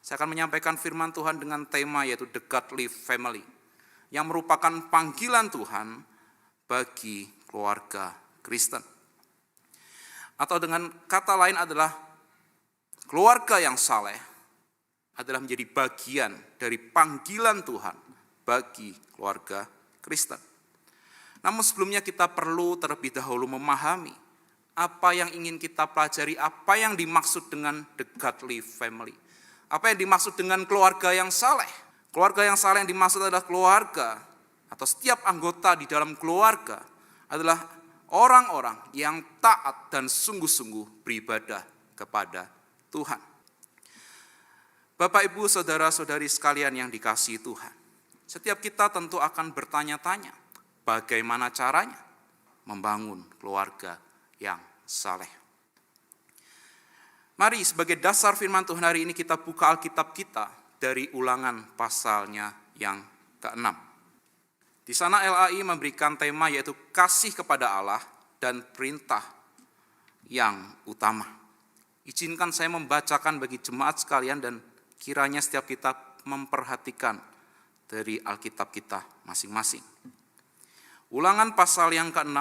Saya akan menyampaikan firman Tuhan dengan tema yaitu The Godly Family, yang merupakan panggilan Tuhan bagi keluarga Kristen. Atau dengan kata lain adalah keluarga yang saleh adalah menjadi bagian dari panggilan Tuhan bagi keluarga Kristen. Namun sebelumnya kita perlu terlebih dahulu memahami apa yang ingin kita pelajari, apa yang dimaksud dengan the godly family. Apa yang dimaksud dengan keluarga yang saleh? Keluarga yang saleh yang dimaksud adalah keluarga atau setiap anggota di dalam keluarga adalah orang-orang yang taat dan sungguh-sungguh beribadah kepada Tuhan. Bapak, Ibu, saudara-saudari sekalian yang dikasihi Tuhan, setiap kita tentu akan bertanya-tanya, bagaimana caranya membangun keluarga yang saleh. Mari sebagai dasar firman Tuhan hari ini kita buka Alkitab kita dari Ulangan pasalnya yang ke-6. Di sana LAI memberikan tema yaitu kasih kepada Allah dan perintah yang utama. Izinkan saya membacakan bagi jemaat sekalian dan kiranya setiap kita memperhatikan dari Alkitab kita masing-masing. Ulangan pasal yang ke-6,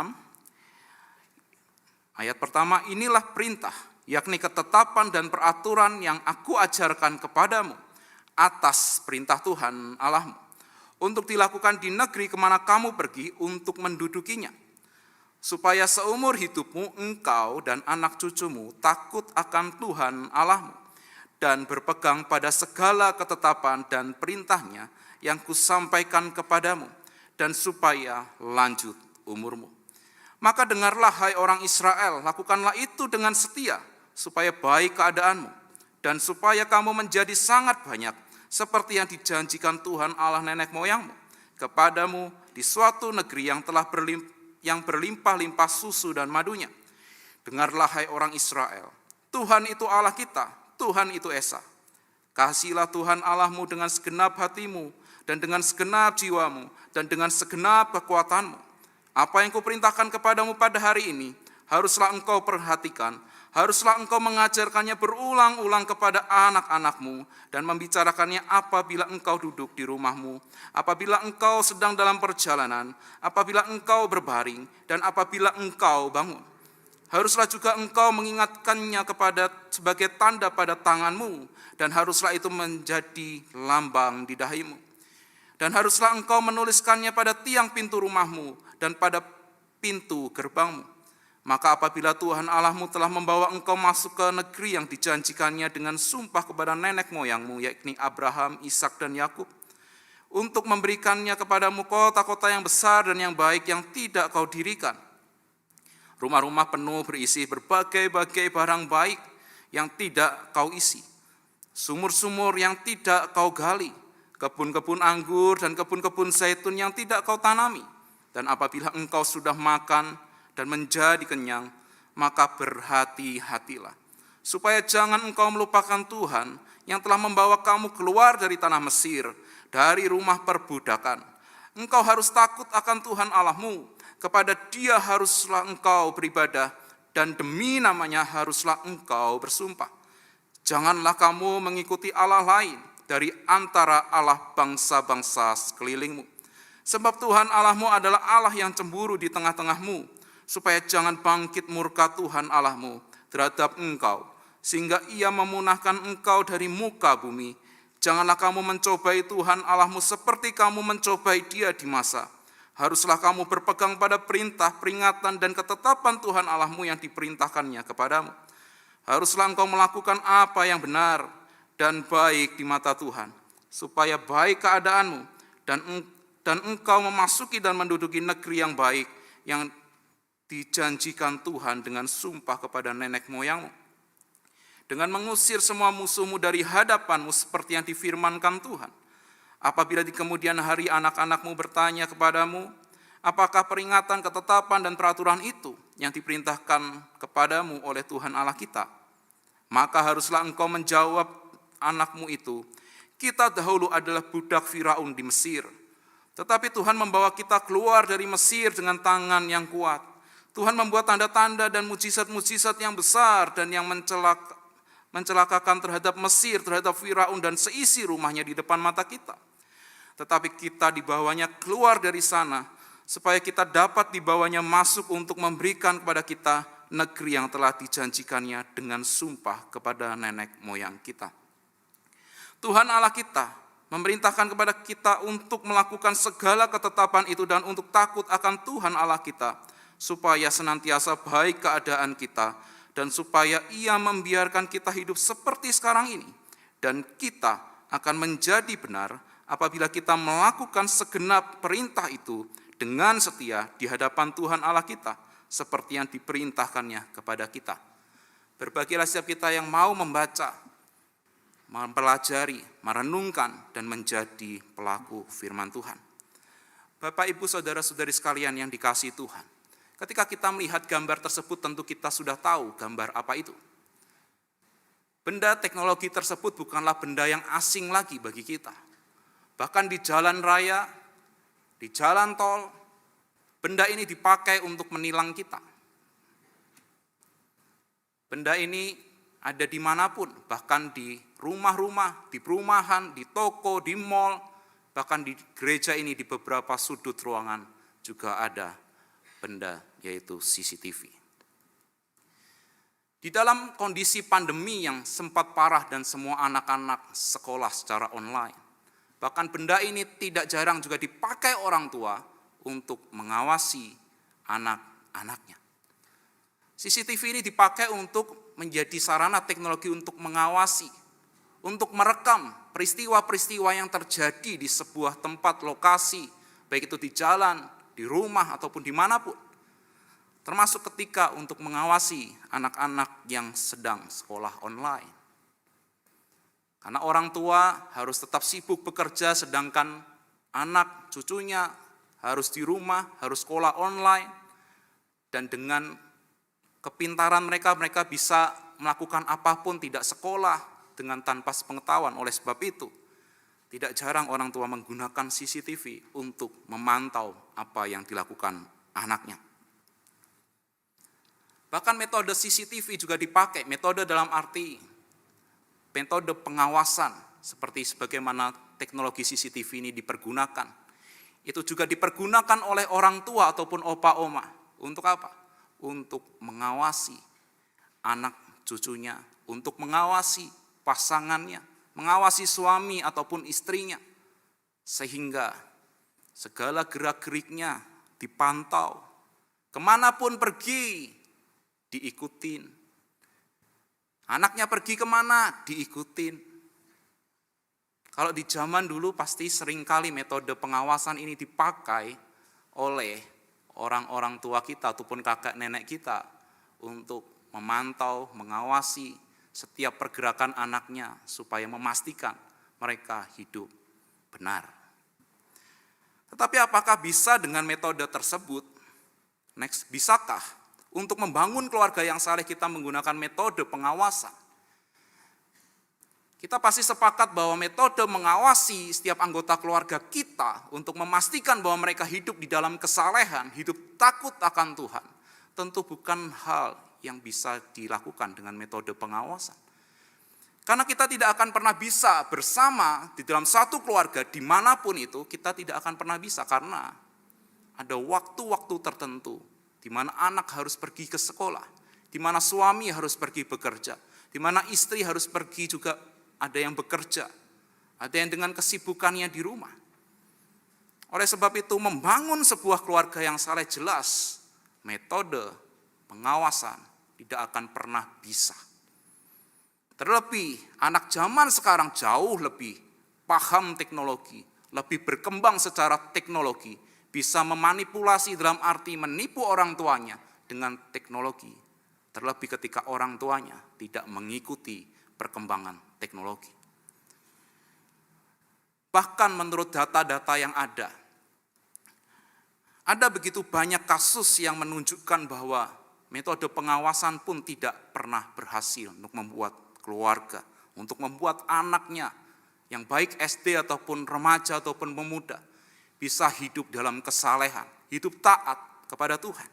ayat pertama, inilah perintah, yakni ketetapan dan peraturan yang aku ajarkan kepadamu atas perintah Tuhan Allahmu, untuk dilakukan di negeri kemana kamu pergi untuk mendudukinya, supaya seumur hidupmu engkau dan anak cucumu takut akan Tuhan Allahmu, dan berpegang pada segala ketetapan dan perintahnya yang kusampaikan kepadamu, dan supaya lanjut umurmu. Maka dengarlah hai orang Israel, lakukanlah itu dengan setia, supaya baik keadaanmu, dan supaya kamu menjadi sangat banyak, seperti yang dijanjikan Tuhan Allah nenek moyangmu, kepadamu di suatu negeri yang berlimpah-limpah susu dan madunya. Dengarlah hai orang Israel, Tuhan itu Allah kita, Tuhan itu Esa. Kasihilah Tuhan Allahmu dengan segenap hatimu, dan dengan segenap jiwamu, dan dengan segenap kekuatanmu. Apa yang kuperintahkan kepadamu pada hari ini, haruslah engkau perhatikan, haruslah engkau mengajarkannya berulang-ulang kepada anak-anakmu, dan membicarakannya apabila engkau duduk di rumahmu, apabila engkau sedang dalam perjalanan, apabila engkau berbaring, dan apabila engkau bangun. Haruslah juga engkau mengingatkannya sebagai tanda pada tanganmu, dan haruslah itu menjadi lambang di dahimu. Dan haruslah engkau menuliskannya pada tiang pintu rumahmu dan pada pintu gerbangmu. Maka apabila Tuhan Allahmu telah membawa engkau masuk ke negeri yang dijanjikannya dengan sumpah kepada nenek moyangmu, yakni Abraham, Ishak, dan Yakub, untuk memberikannya kepadamu kota-kota yang besar dan yang baik yang tidak kau dirikan, rumah-rumah penuh berisi berbagai-bagai barang baik yang tidak kau isi, sumur-sumur yang tidak kau gali, kebun-kebun anggur dan kebun-kebun zaitun yang tidak kau tanami. Dan apabila engkau sudah makan dan menjadi kenyang, maka berhati-hatilah, supaya jangan engkau melupakan Tuhan yang telah membawa kamu keluar dari tanah Mesir, dari rumah perbudakan. Engkau harus takut akan Tuhan Allahmu, kepada Dia haruslah engkau beribadah, dan demi namanya haruslah engkau bersumpah. Janganlah kamu mengikuti Allah lain dari antara Allah bangsa-bangsa sekelilingmu. Sebab Tuhan Allahmu adalah Allah yang cemburu di tengah-tengahmu, supaya jangan bangkit murka Tuhan Allahmu terhadap engkau, sehingga Ia memunahkan engkau dari muka bumi. Janganlah kamu mencobai Tuhan Allahmu seperti kamu mencobai Dia di masa. Haruslah kamu berpegang pada perintah, peringatan, dan ketetapan Tuhan Allahmu yang diperintahkannya kepadamu. Haruslah engkau melakukan apa yang benar dan baik di mata Tuhan, supaya baik keadaanmu, dan engkau memasuki dan menduduki negeri yang baik, yang dijanjikan Tuhan dengan sumpah kepada nenek moyangmu, dengan mengusir semua musuhmu dari hadapanmu seperti yang difirmankan Tuhan. Apabila di kemudian hari anak-anakmu bertanya kepadamu, apakah peringatan, ketetapan, dan peraturan itu yang diperintahkan kepadamu oleh Tuhan Allah kita? Maka haruslah engkau menjawab anakmu itu, kita dahulu adalah budak Firaun di Mesir, tetapi Tuhan membawa kita keluar dari Mesir dengan tangan yang kuat. Tuhan membuat tanda-tanda dan mujizat-mujizat yang besar dan yang mencelakakan terhadap Mesir, terhadap Firaun dan seisi rumahnya di depan mata kita. Tetapi kita dibawanya keluar dari sana, supaya kita dapat dibawanya masuk untuk memberikan kepada kita negeri yang telah dijanjikannya dengan sumpah kepada nenek moyang kita. Tuhan Allah kita memerintahkan kepada kita untuk melakukan segala ketetapan itu dan untuk takut akan Tuhan Allah kita, supaya senantiasa baik keadaan kita dan supaya Ia membiarkan kita hidup seperti sekarang ini, dan kita akan menjadi benar apabila kita melakukan segenap perintah itu dengan setia di hadapan Tuhan Allah kita, seperti yang diperintahkannya kepada kita. Berbahagialah setiap kita yang mau membaca, mempelajari, merenungkan, dan menjadi pelaku firman Tuhan. Bapak, Ibu, saudara-saudari sekalian yang dikasihi Tuhan, ketika kita melihat gambar tersebut tentu kita sudah tahu gambar apa itu. Benda teknologi tersebut bukanlah benda yang asing lagi bagi kita. Bahkan di jalan raya, di jalan tol, benda ini dipakai untuk menilang kita. Benda ini ada dimanapun, bahkan di rumah-rumah, di perumahan, di toko, di mal, bahkan di gereja ini di beberapa sudut ruangan juga ada benda, yaitu CCTV. Di dalam kondisi pandemi yang sempat parah dan semua anak-anak sekolah secara online, bahkan benda ini tidak jarang juga dipakai orang tua untuk mengawasi anak-anaknya. CCTV ini dipakai untuk menjadi sarana teknologi untuk mengawasi, untuk merekam peristiwa-peristiwa yang terjadi di sebuah tempat lokasi, baik itu di jalan, di rumah, ataupun dimanapun. Termasuk ketika untuk mengawasi anak-anak yang sedang sekolah online. Karena orang tua harus tetap sibuk bekerja, sedangkan anak cucunya harus di rumah, harus sekolah online. Dan dengan kepintaran mereka bisa melakukan apapun, tidak sekolah dengan tanpa sepengetahuan. Oleh sebab itu, tidak jarang orang tua menggunakan CCTV untuk memantau apa yang dilakukan anaknya. Bahkan metode CCTV juga dipakai, metode dalam arti metode pengawasan, seperti sebagaimana teknologi CCTV ini dipergunakan. Itu juga dipergunakan oleh orang tua ataupun opa oma. Untuk apa? Untuk mengawasi anak cucunya, untuk mengawasi pasangannya, mengawasi suami ataupun istrinya. Sehingga segala gerak-geriknya dipantau. Kemanapun pergi, diikutin. Anaknya pergi kemana, diikutin. Kalau di zaman dulu pasti seringkali metode pengawasan ini dipakai oleh orang-orang tua kita ataupun kakek nenek kita untuk memantau, mengawasi setiap pergerakan anaknya supaya memastikan mereka hidup benar. Tetapi apakah bisa dengan metode tersebut? Next, bisakah untuk membangun keluarga yang saleh kita menggunakan metode pengawasan? Kita pasti sepakat bahwa metode mengawasi setiap anggota keluarga kita untuk memastikan bahwa mereka hidup di dalam kesalehan, hidup takut akan Tuhan, tentu bukan hal yang bisa dilakukan dengan metode pengawasan. Karena kita tidak akan pernah bisa bersama di dalam satu keluarga dimanapun itu, kita tidak akan pernah bisa karena ada waktu-waktu tertentu di mana anak harus pergi ke sekolah, di mana suami harus pergi bekerja, di mana istri harus pergi juga, ada yang bekerja, ada yang dengan kesibukannya di rumah. Oleh sebab itu, membangun sebuah keluarga yang saleh jelas, metode pengawasan tidak akan pernah bisa. Terlebih, anak zaman sekarang jauh lebih paham teknologi, lebih berkembang secara teknologi, bisa memanipulasi dalam arti menipu orang tuanya dengan teknologi. Terlebih ketika orang tuanya tidak mengikuti perkembangan teknologi. Bahkan menurut data-data yang ada begitu banyak kasus yang menunjukkan bahwa metode pengawasan pun tidak pernah berhasil untuk membuat keluarga, untuk membuat anaknya yang baik SD ataupun remaja ataupun pemuda bisa hidup dalam kesalehan, hidup taat kepada Tuhan.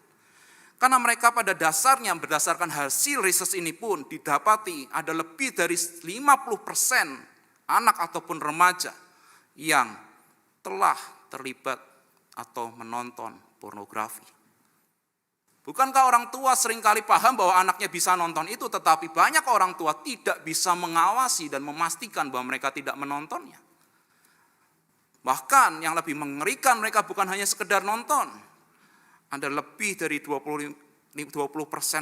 Karena mereka pada dasarnya berdasarkan hasil riset ini pun didapati ada lebih dari 50% anak ataupun remaja yang telah terlibat atau menonton pornografi. Bukankah orang tua seringkali paham bahwa anaknya bisa nonton itu, tetapi banyak orang tua tidak bisa mengawasi dan memastikan bahwa mereka tidak menontonnya. Bahkan yang lebih mengerikan, mereka bukan hanya sekedar nonton. Ada lebih dari 20%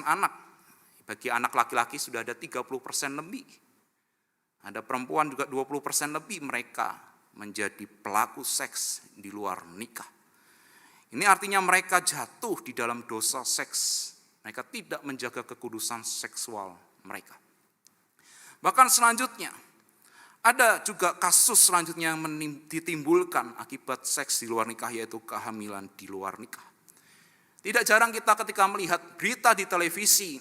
anak. Bagi anak laki-laki sudah ada 30% lebih. Ada perempuan juga 20% lebih mereka menjadi pelaku seks di luar nikah. Ini artinya mereka jatuh di dalam dosa seks. Mereka tidak menjaga kekudusan seksual mereka. Bahkan selanjutnya, ada juga kasus selanjutnya yang ditimbulkan akibat seks di luar nikah, yaitu kehamilan di luar nikah. Tidak jarang kita ketika melihat berita di televisi,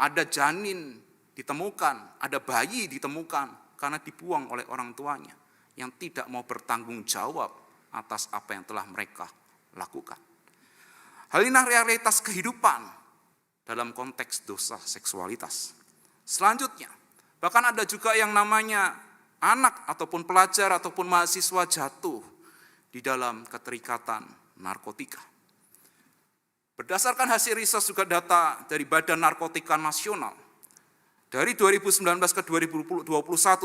ada janin ditemukan, ada bayi ditemukan karena dibuang oleh orang tuanya yang tidak mau bertanggung jawab atas apa yang telah mereka lakukan. Hal ini realitas kehidupan dalam konteks dosa seksualitas. Selanjutnya, bahkan ada juga yang namanya anak ataupun pelajar ataupun mahasiswa jatuh di dalam keterikatan narkotika. Berdasarkan hasil riset juga data dari Badan Narkotika Nasional, dari 2019 ke 2021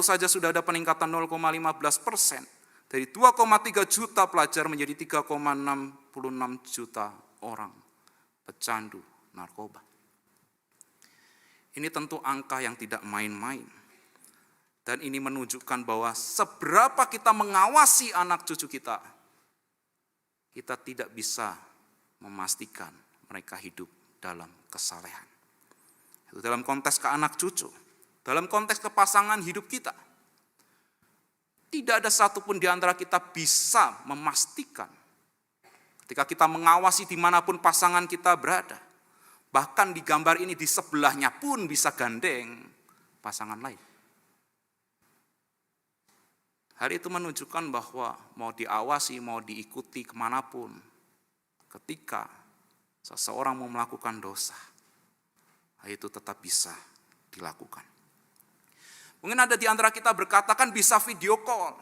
saja sudah ada peningkatan 0,15%. Dari 2,3 juta pelajar menjadi 3,66 juta orang pecandu narkoba. Ini tentu angka yang tidak main-main. Dan ini menunjukkan bahwa seberapa kita mengawasi anak cucu kita, kita tidak bisa memastikan mereka hidup dalam kesalehan. Itu dalam konteks ke anak cucu, dalam konteks ke pasangan hidup kita. Tidak ada satupun di antara kita bisa memastikan ketika kita mengawasi dimanapun pasangan kita berada. Bahkan di gambar ini di sebelahnya pun bisa gandeng pasangan lain. Hal itu menunjukkan bahwa mau diawasi, mau diikuti kemanapun, ketika seseorang mau melakukan dosa, hal itu tetap bisa dilakukan. Mungkin ada di antara kita berkata kan bisa video call.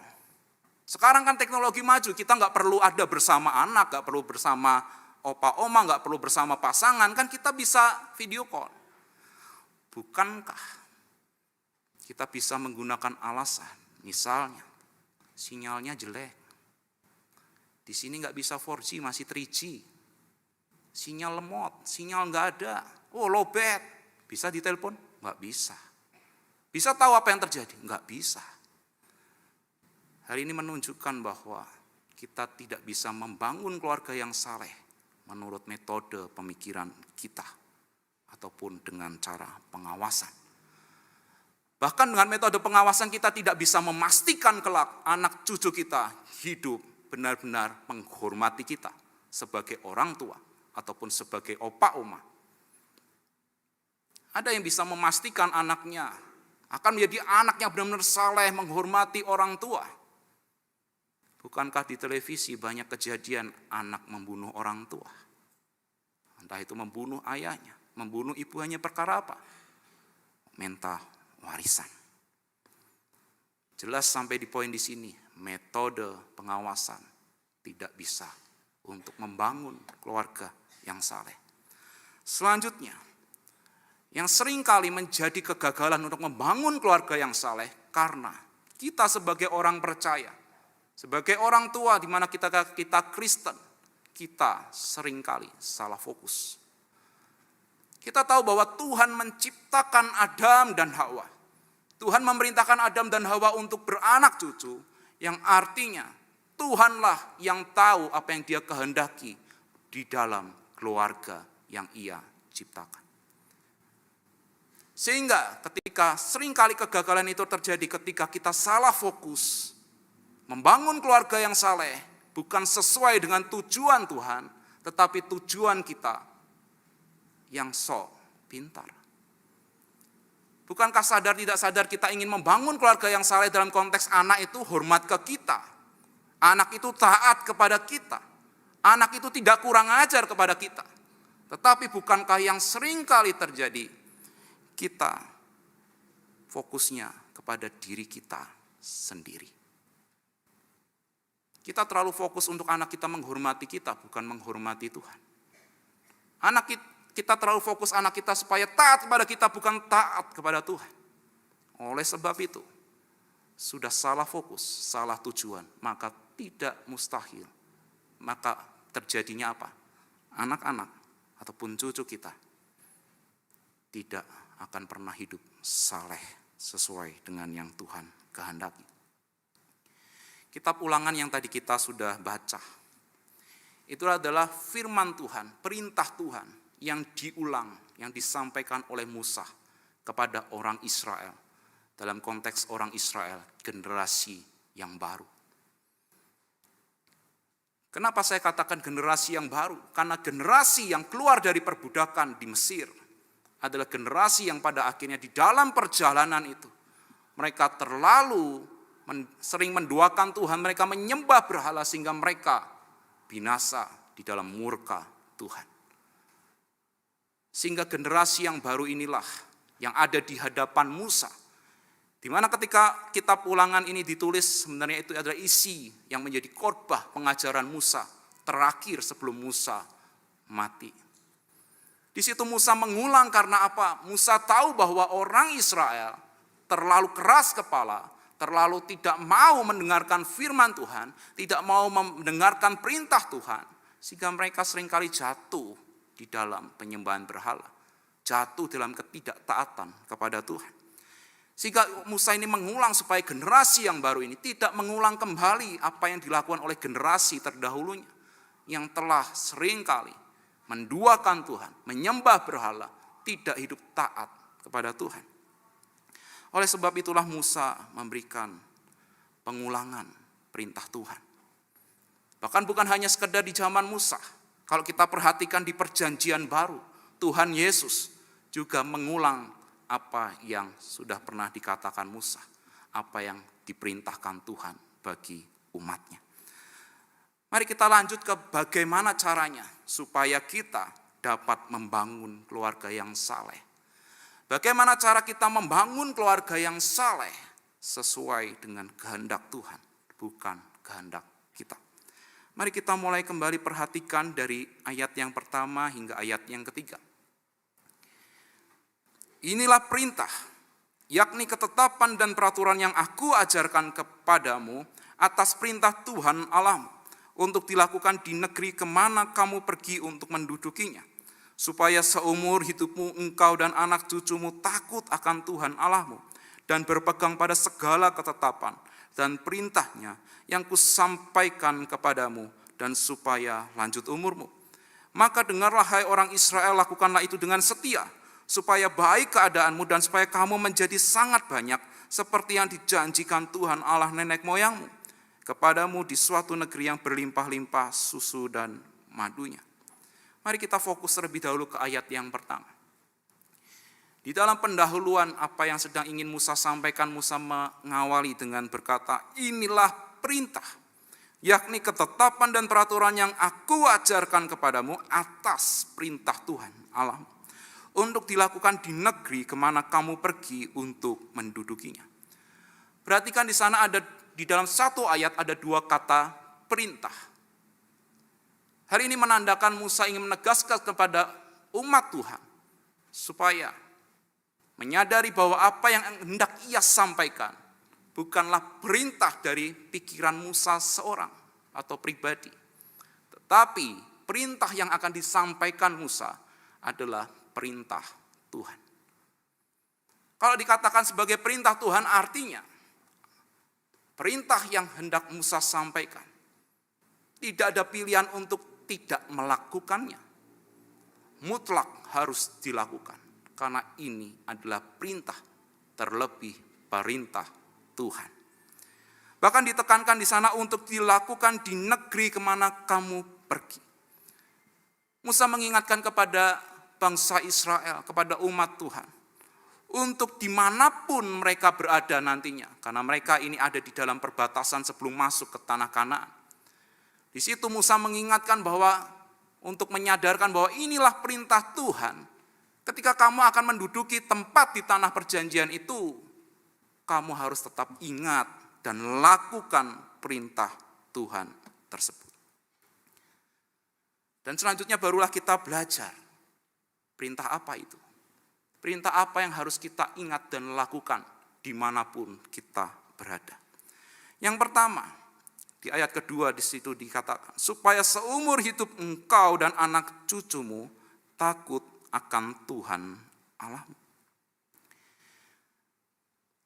Sekarang kan teknologi maju, kita nggak perlu ada bersama anak, nggak perlu bersama opa oma, nggak perlu bersama pasangan, kan kita bisa video call. Bukankah kita bisa menggunakan alasan, misalnya sinyalnya jelek, di sini nggak bisa 4G, masih 3G, sinyal lemot, sinyal nggak ada, lowbat, bisa ditelepon? Nggak bisa. Bisa tahu apa yang terjadi? Enggak bisa. Hal ini menunjukkan bahwa kita tidak bisa membangun keluarga yang saleh menurut metode pemikiran kita ataupun dengan cara pengawasan. Bahkan dengan metode pengawasan kita tidak bisa memastikan kelak anak cucu kita hidup benar-benar menghormati kita sebagai orang tua ataupun sebagai opa oma. Ada yang bisa memastikan anaknya akan menjadi anak yang benar-benar saleh, menghormati orang tua. Bukankah di televisi banyak kejadian anak membunuh orang tua? Entah itu membunuh ayahnya, membunuh ibunya, perkara apa? Minta warisan. Jelas sampai di poin di sini, metode pengawasan tidak bisa untuk membangun keluarga yang saleh. Selanjutnya, yang seringkali menjadi kegagalan untuk membangun keluarga yang saleh karena kita sebagai orang percaya, sebagai orang tua di mana kita Kristen, kita seringkali salah fokus. Kita tahu bahwa Tuhan menciptakan Adam dan Hawa. Tuhan memerintahkan Adam dan Hawa untuk beranak cucu, yang artinya Tuhanlah yang tahu apa yang Dia kehendaki di dalam keluarga yang Ia ciptakan. Sehingga ketika seringkali kegagalan itu terjadi ketika kita salah fokus, membangun keluarga yang saleh bukan sesuai dengan tujuan Tuhan, tetapi tujuan kita yang sok pintar. Bukankah sadar tidak sadar kita ingin membangun keluarga yang saleh dalam konteks anak itu hormat ke kita, anak itu taat kepada kita, anak itu tidak kurang ajar kepada kita. Tetapi bukankah yang sering kali terjadi, kita fokusnya kepada diri kita sendiri. Kita terlalu fokus untuk anak kita menghormati kita, bukan menghormati Tuhan. Kita terlalu fokus anak kita supaya taat kepada kita, bukan taat kepada Tuhan. Oleh sebab itu, sudah salah fokus, salah tujuan, maka tidak mustahil. Maka terjadinya apa? Anak-anak ataupun cucu kita tidak akan pernah hidup saleh sesuai dengan yang Tuhan kehendaki. Kitab Ulangan yang tadi kita sudah baca, itu adalah firman Tuhan, perintah Tuhan yang diulang, yang disampaikan oleh Musa kepada orang Israel. Dalam konteks orang Israel, generasi yang baru. Kenapa saya katakan generasi yang baru? Karena generasi yang keluar dari perbudakan di Mesir adalah generasi yang pada akhirnya di dalam perjalanan itu mereka terlalu sering menduakan Tuhan, mereka menyembah berhala sehingga mereka binasa di dalam murka Tuhan. Sehingga generasi yang baru inilah yang ada di hadapan Musa. Di mana ketika kitab Ulangan ini ditulis, sebenarnya itu adalah isi yang menjadi khotbah pengajaran Musa terakhir sebelum Musa mati. Di situ Musa mengulang karena apa? Musa tahu bahwa orang Israel terlalu keras kepala, terlalu tidak mau mendengarkan firman Tuhan, tidak mau mendengarkan perintah Tuhan, sehingga mereka seringkali jatuh di dalam penyembahan berhala, jatuh dalam ketidaktaatan kepada Tuhan. Sehingga Musa ini mengulang supaya generasi yang baru ini tidak mengulang kembali apa yang dilakukan oleh generasi terdahulunya yang telah seringkali menduakan Tuhan, menyembah berhala, tidak hidup taat kepada Tuhan. Oleh sebab itulah Musa memberikan pengulangan perintah Tuhan. Bahkan bukan hanya sekedar di zaman Musa. Kalau kita perhatikan di perjanjian baru, Tuhan Yesus juga mengulang apa yang sudah pernah dikatakan Musa, apa yang diperintahkan Tuhan bagi umatnya. Mari kita lanjut ke bagaimana caranya supaya kita dapat membangun keluarga yang saleh. Bagaimana cara kita membangun keluarga yang saleh sesuai dengan kehendak Tuhan, bukan kehendak kita. Mari kita mulai kembali perhatikan dari ayat yang pertama hingga ayat yang ketiga. Inilah perintah, yakni ketetapan dan peraturan yang aku ajarkan kepadamu atas perintah Tuhan Allahmu, untuk dilakukan di negeri kemana kamu pergi untuk mendudukinya, supaya seumur hidupmu engkau dan anak cucumu takut akan Tuhan Allahmu, dan berpegang pada segala ketetapan dan perintahnya yang kusampaikan kepadamu, dan supaya lanjut umurmu. Maka dengarlah hai orang Israel, lakukanlah itu dengan setia, supaya baik keadaanmu dan supaya kamu menjadi sangat banyak seperti yang dijanjikan Tuhan Allah nenek moyangmu kepadamu di suatu negeri yang berlimpah-limpah susu dan madunya. Mari kita fokus terlebih dahulu ke ayat yang pertama. Di dalam pendahuluan apa yang sedang ingin Musa sampaikan, Musa mengawali dengan berkata, inilah perintah, yakni ketetapan dan peraturan yang aku ajarkan kepadamu atas perintah Tuhan Allahmu, untuk dilakukan di negeri kemana kamu pergi untuk mendudukinya. Perhatikan di sana di dalam satu ayat ada dua kata perintah. Hari ini menandakan Musa ingin menegaskan kepada umat Tuhan supaya menyadari bahwa apa yang hendak ia sampaikan bukanlah perintah dari pikiran Musa seorang atau pribadi, tetapi perintah yang akan disampaikan Musa adalah perintah Tuhan. Kalau dikatakan sebagai perintah Tuhan, artinya perintah yang hendak Musa sampaikan tidak ada pilihan untuk tidak melakukannya. Mutlak harus dilakukan karena ini adalah perintah, terlebih perintah Tuhan. Bahkan ditekankan di sana untuk dilakukan di negeri kemana kamu pergi. Musa mengingatkan kepada bangsa Israel, kepada umat Tuhan, untuk dimanapun mereka berada nantinya, karena mereka ini ada di dalam perbatasan sebelum masuk ke tanah Kanaan. Di situ Musa mengingatkan bahwa untuk menyadarkan bahwa inilah perintah Tuhan. Ketika kamu akan menduduki tempat di tanah perjanjian itu, kamu harus tetap ingat dan lakukan perintah Tuhan tersebut. Dan selanjutnya barulah kita belajar perintah apa itu. Perintah apa yang harus kita ingat dan lakukan dimanapun kita berada. Yang pertama, di ayat kedua di situ dikatakan, supaya seumur hidup engkau dan anak cucumu takut akan Tuhan Allahmu.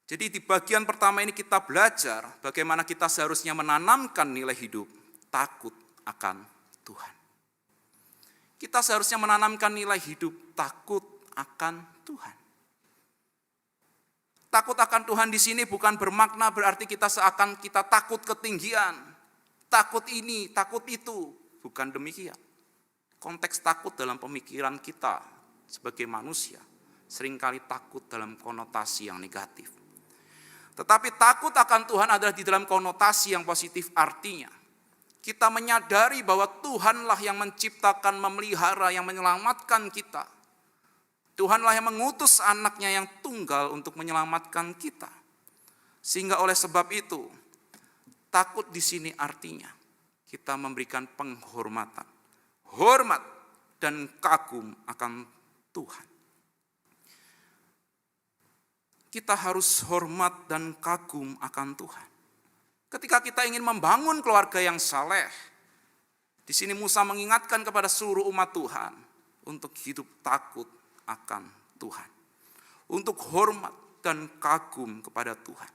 Jadi di bagian pertama ini kita belajar bagaimana kita seharusnya menanamkan nilai hidup takut akan Tuhan. Kita seharusnya menanamkan nilai hidup takut akan Tuhan. Takut akan Tuhan di sini bukan bermakna berarti kita seakan kita takut ketinggian, takut ini, takut itu. Bukan demikian. Konteks takut dalam pemikiran kita sebagai manusia seringkali takut dalam konotasi yang negatif. Tetapi takut akan Tuhan adalah di dalam konotasi yang positif, artinya kita menyadari bahwa Tuhanlah yang menciptakan, memelihara, yang menyelamatkan kita. Tuhanlah yang mengutus anaknya yang tunggal untuk menyelamatkan kita. Sehingga oleh sebab itu, takut di sini artinya kita memberikan penghormatan, hormat dan kagum akan Tuhan. Kita harus hormat dan kagum akan Tuhan. Ketika kita ingin membangun keluarga yang saleh, di sini Musa mengingatkan kepada seluruh umat Tuhan untuk hidup takut akan Tuhan, untuk hormat dan kagum kepada Tuhan.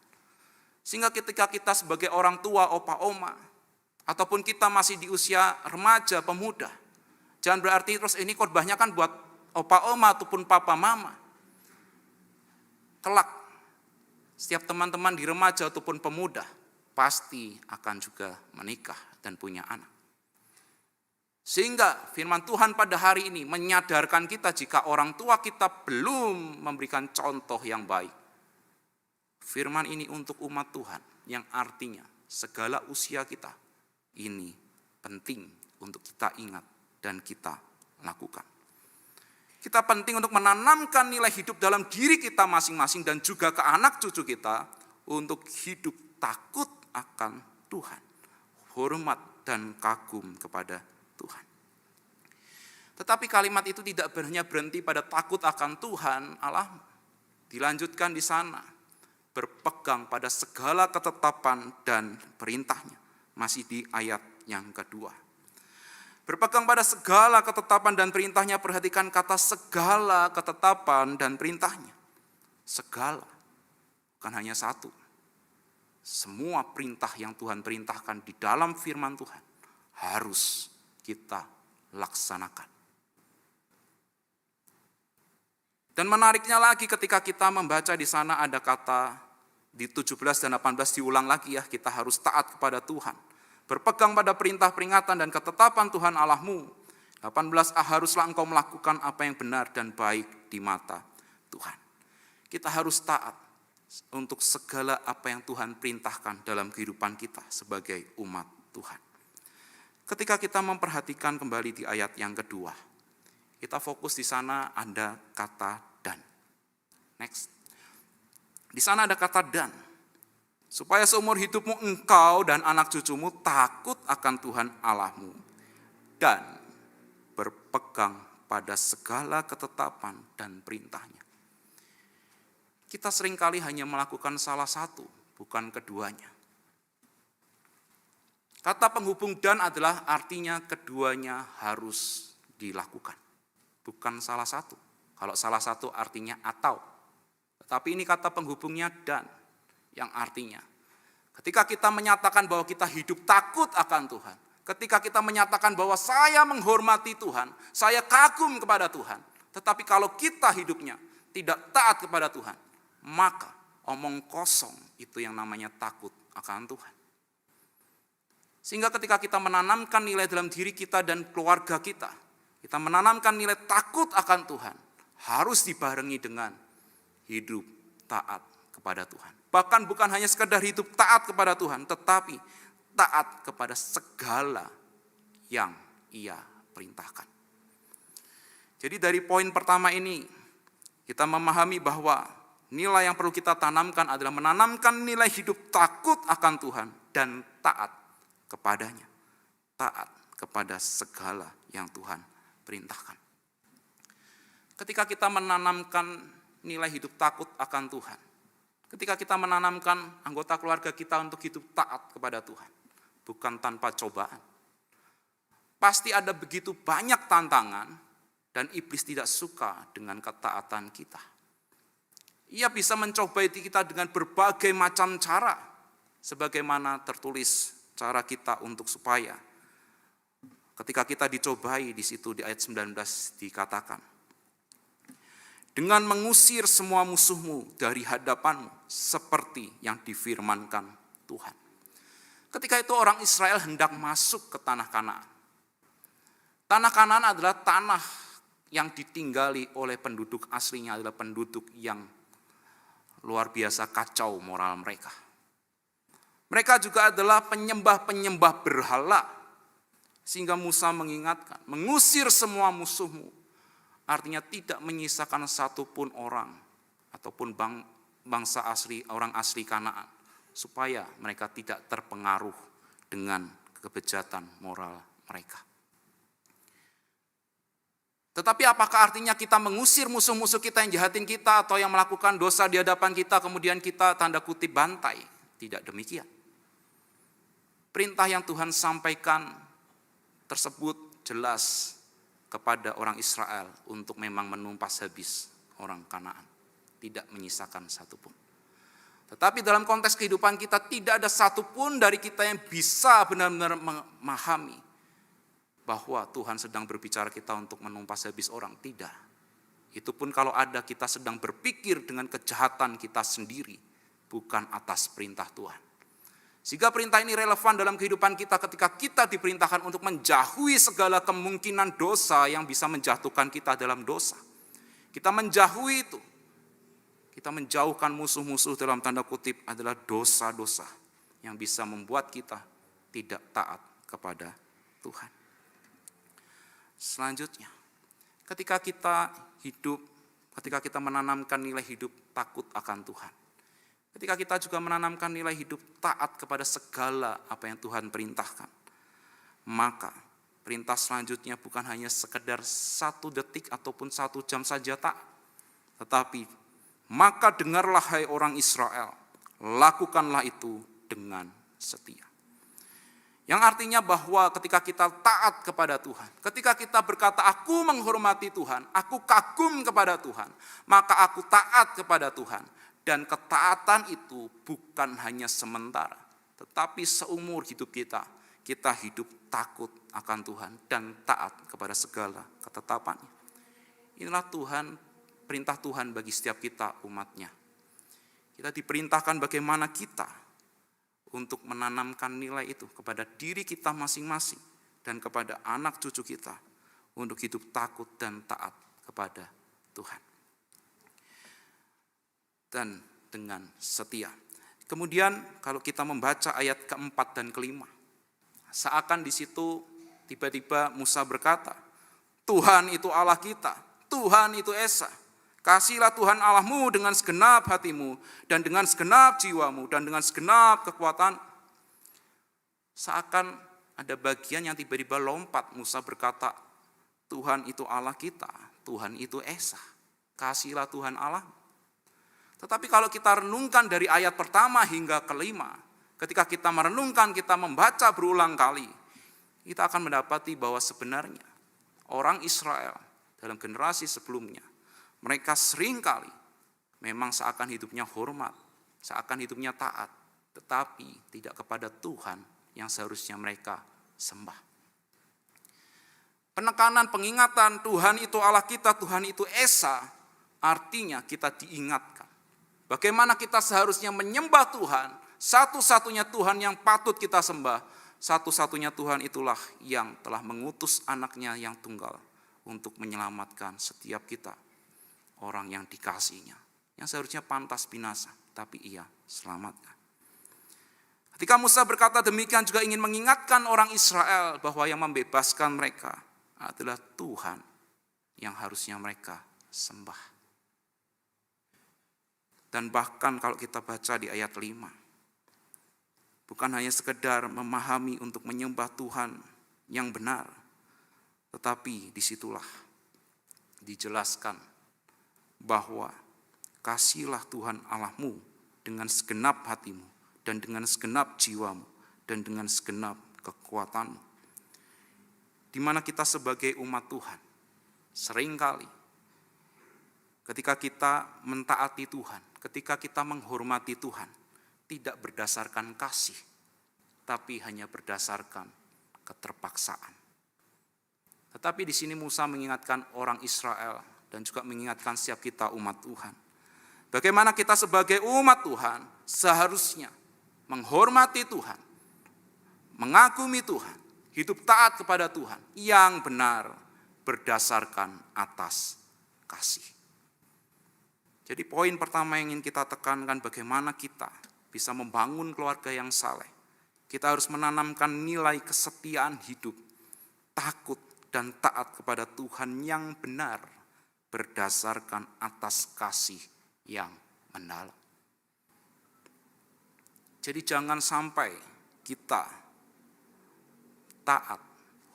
Sehingga ketika kita sebagai orang tua, opa, oma, ataupun kita masih di usia remaja, pemuda, jangan berarti terus ini khotbahnya kan buat opa, oma ataupun papa, mama. Kelak, setiap teman-teman di remaja ataupun pemuda pasti akan juga menikah dan punya anak. Sehingga firman Tuhan pada hari ini menyadarkan kita jika orang tua kita belum memberikan contoh yang baik. Firman ini untuk umat Tuhan yang artinya segala usia kita ini penting untuk kita ingat dan kita lakukan. Kita penting untuk menanamkan nilai hidup dalam diri kita masing-masing dan juga ke anak cucu kita untuk hidup takut akan Tuhan, hormat dan kagum kepada Tuhan. Tetapi kalimat itu tidak hanya berhenti pada takut akan Tuhan Allahmu. Dilanjutkan di sana, berpegang pada segala ketetapan dan perintahnya. Masih di ayat yang kedua. Berpegang pada segala ketetapan dan perintahnya, perhatikan kata segala ketetapan dan perintahnya. Segala, bukan hanya satu. Semua perintah yang Tuhan perintahkan di dalam firman Tuhan harus kita laksanakan. Dan menariknya lagi ketika kita membaca di sana ada kata di 17 dan 18 diulang lagi ya, kita harus taat kepada Tuhan. Berpegang pada perintah peringatan dan ketetapan Tuhan Allahmu. 18 haruslah engkau melakukan apa yang benar dan baik di mata Tuhan. Kita harus taat untuk segala apa yang Tuhan perintahkan dalam kehidupan kita sebagai umat Tuhan. Ketika kita memperhatikan kembali di ayat yang kedua, kita fokus di sana ada kata dan. Next. Di sana ada kata dan. Supaya seumur hidupmu engkau dan anak cucumu takut akan Tuhan Allahmu dan berpegang pada segala ketetapan dan perintahnya. Kita seringkali hanya melakukan salah satu, bukan keduanya. Kata penghubung dan adalah artinya keduanya harus dilakukan. Bukan salah satu. Kalau salah satu artinya atau. Tetapi ini kata penghubungnya dan. Yang artinya, ketika kita menyatakan bahwa kita hidup takut akan Tuhan. Ketika kita menyatakan bahwa saya menghormati Tuhan. Saya kagum kepada Tuhan. Tetapi kalau kita hidupnya tidak taat kepada Tuhan, maka omong kosong itu yang namanya takut akan Tuhan. Sehingga ketika kita menanamkan nilai dalam diri kita dan keluarga kita, kita menanamkan nilai takut akan Tuhan, harus dibarengi dengan hidup taat kepada Tuhan. Bahkan bukan hanya sekedar hidup taat kepada Tuhan, tetapi taat kepada segala yang Ia perintahkan. Jadi dari poin pertama ini, kita memahami bahwa nilai yang perlu kita tanamkan adalah menanamkan nilai hidup takut akan Tuhan dan taat kepadanya. Taat kepada segala yang Tuhan perintahkan. Ketika kita menanamkan nilai hidup takut akan Tuhan, ketika kita menanamkan anggota keluarga kita untuk hidup taat kepada Tuhan, bukan tanpa cobaan, pasti ada begitu banyak tantangan dan iblis tidak suka dengan ketaatan kita. Ia bisa mencobai kita dengan berbagai macam cara, sebagaimana tertulis cara kita untuk supaya ketika kita dicobai, di situ di ayat 19 dikatakan, dengan mengusir semua musuhmu dari hadapanmu, seperti yang difirmankan Tuhan. Ketika itu orang Israel hendak masuk ke tanah Kanaan. Tanah Kanaan adalah tanah yang ditinggali oleh penduduk aslinya, adalah penduduk yang luar biasa kacau moral mereka. Mereka juga adalah penyembah-penyembah berhala. Sehingga Musa mengingatkan, mengusir semua musuhmu, artinya tidak menyisakan satupun orang ataupun bangsa asli, orang asli Kanaan, supaya mereka tidak terpengaruh dengan kebejatan moral mereka. Tetapi apakah artinya kita mengusir musuh-musuh kita yang jahatin kita atau yang melakukan dosa di hadapan kita, kemudian kita tanda kutip bantai? Tidak demikian. Perintah yang Tuhan sampaikan tersebut jelas kepada orang Israel untuk memang menumpas habis orang Kanaan, tidak menyisakan satupun. Tetapi dalam konteks kehidupan kita tidak ada satupun dari kita yang bisa benar-benar memahami bahwa Tuhan sedang berbicara kita untuk menumpas habis orang, tidak. Itu pun kalau ada, kita sedang berpikir dengan kejahatan kita sendiri, bukan atas perintah Tuhan. Sehingga perintah ini relevan dalam kehidupan kita ketika kita diperintahkan untuk menjauhi segala kemungkinan dosa yang bisa menjatuhkan kita dalam dosa. Kita menjauhi itu. Kita menjauhkan musuh-musuh dalam tanda kutip adalah dosa-dosa yang bisa membuat kita tidak taat kepada Tuhan. Selanjutnya, ketika kita hidup, ketika kita menanamkan nilai hidup takut akan Tuhan, ketika kita juga menanamkan nilai hidup taat kepada segala apa yang Tuhan perintahkan, maka perintah selanjutnya bukan hanya sekedar 1 detik ataupun 1 jam saja taat, tetapi maka dengarlah hai orang Israel, lakukanlah itu dengan setia. Yang artinya bahwa ketika kita taat kepada Tuhan, ketika kita berkata aku menghormati Tuhan, aku kagum kepada Tuhan, maka aku taat kepada Tuhan. Dan ketaatan itu bukan hanya sementara, tetapi seumur hidup kita, kita hidup takut akan Tuhan dan taat kepada segala ketetapannya. Inilah perintah Tuhan bagi setiap kita umatnya. Kita diperintahkan bagaimana kita untuk menanamkan nilai itu kepada diri kita masing-masing dan kepada anak cucu kita untuk hidup takut dan taat kepada Tuhan. Dan dengan setia. Kemudian kalau kita membaca ayat keempat dan kelima, seakan di situ tiba-tiba Musa berkata, Tuhan itu Allah kita, Tuhan itu Esa. Kasihlah Tuhan Allahmu dengan segenap hatimu dan dengan segenap jiwamu dan dengan segenap kekuatan. Seakan ada bagian yang tiba-tiba lompat, Musa berkata, Tuhan itu Allah kita, Tuhan itu Esa. Kasihlah Tuhan Allahmu. Tetapi kalau kita renungkan dari ayat pertama hingga kelima, ketika kita merenungkan, kita membaca berulang kali, kita akan mendapati bahwa sebenarnya orang Israel dalam generasi sebelumnya, mereka seringkali memang seakan hidupnya hormat, seakan hidupnya taat, tetapi tidak kepada Tuhan yang seharusnya mereka sembah. Penekanan, pengingatan Tuhan itu Allah kita, Tuhan itu Esa, artinya kita diingatkan bagaimana kita seharusnya menyembah Tuhan, satu-satunya Tuhan yang patut kita sembah, satu-satunya Tuhan itulah yang telah mengutus anaknya yang tunggal untuk menyelamatkan setiap kita, orang yang dikasihinya, yang seharusnya pantas binasa, tapi ia selamatkan. Ketika Musa berkata demikian juga ingin mengingatkan orang Israel bahwa yang membebaskan mereka adalah Tuhan yang harusnya mereka sembah. Dan bahkan kalau kita baca di ayat 5, bukan hanya sekedar memahami untuk menyembah Tuhan yang benar, tetapi disitulah dijelaskan bahwa kasihilah Tuhan Allahmu dengan segenap hatimu, dan dengan segenap jiwamu, dan dengan segenap kekuatanmu. Di mana kita sebagai umat Tuhan, seringkali ketika kita mentaati Tuhan, ketika kita menghormati Tuhan, tidak berdasarkan kasih, tapi hanya berdasarkan keterpaksaan. Tetapi di sini Musa mengingatkan orang Israel dan juga mengingatkan setiap kita umat Tuhan. Bagaimana kita sebagai umat Tuhan seharusnya menghormati Tuhan, mengagumi Tuhan, hidup taat kepada Tuhan yang benar berdasarkan atas kasih. Jadi poin pertama yang ingin kita tekankan, bagaimana kita bisa membangun keluarga yang saleh. Kita harus menanamkan nilai kesetiaan hidup, takut dan taat kepada Tuhan yang benar berdasarkan atas kasih yang mendalam. Jadi jangan sampai kita taat,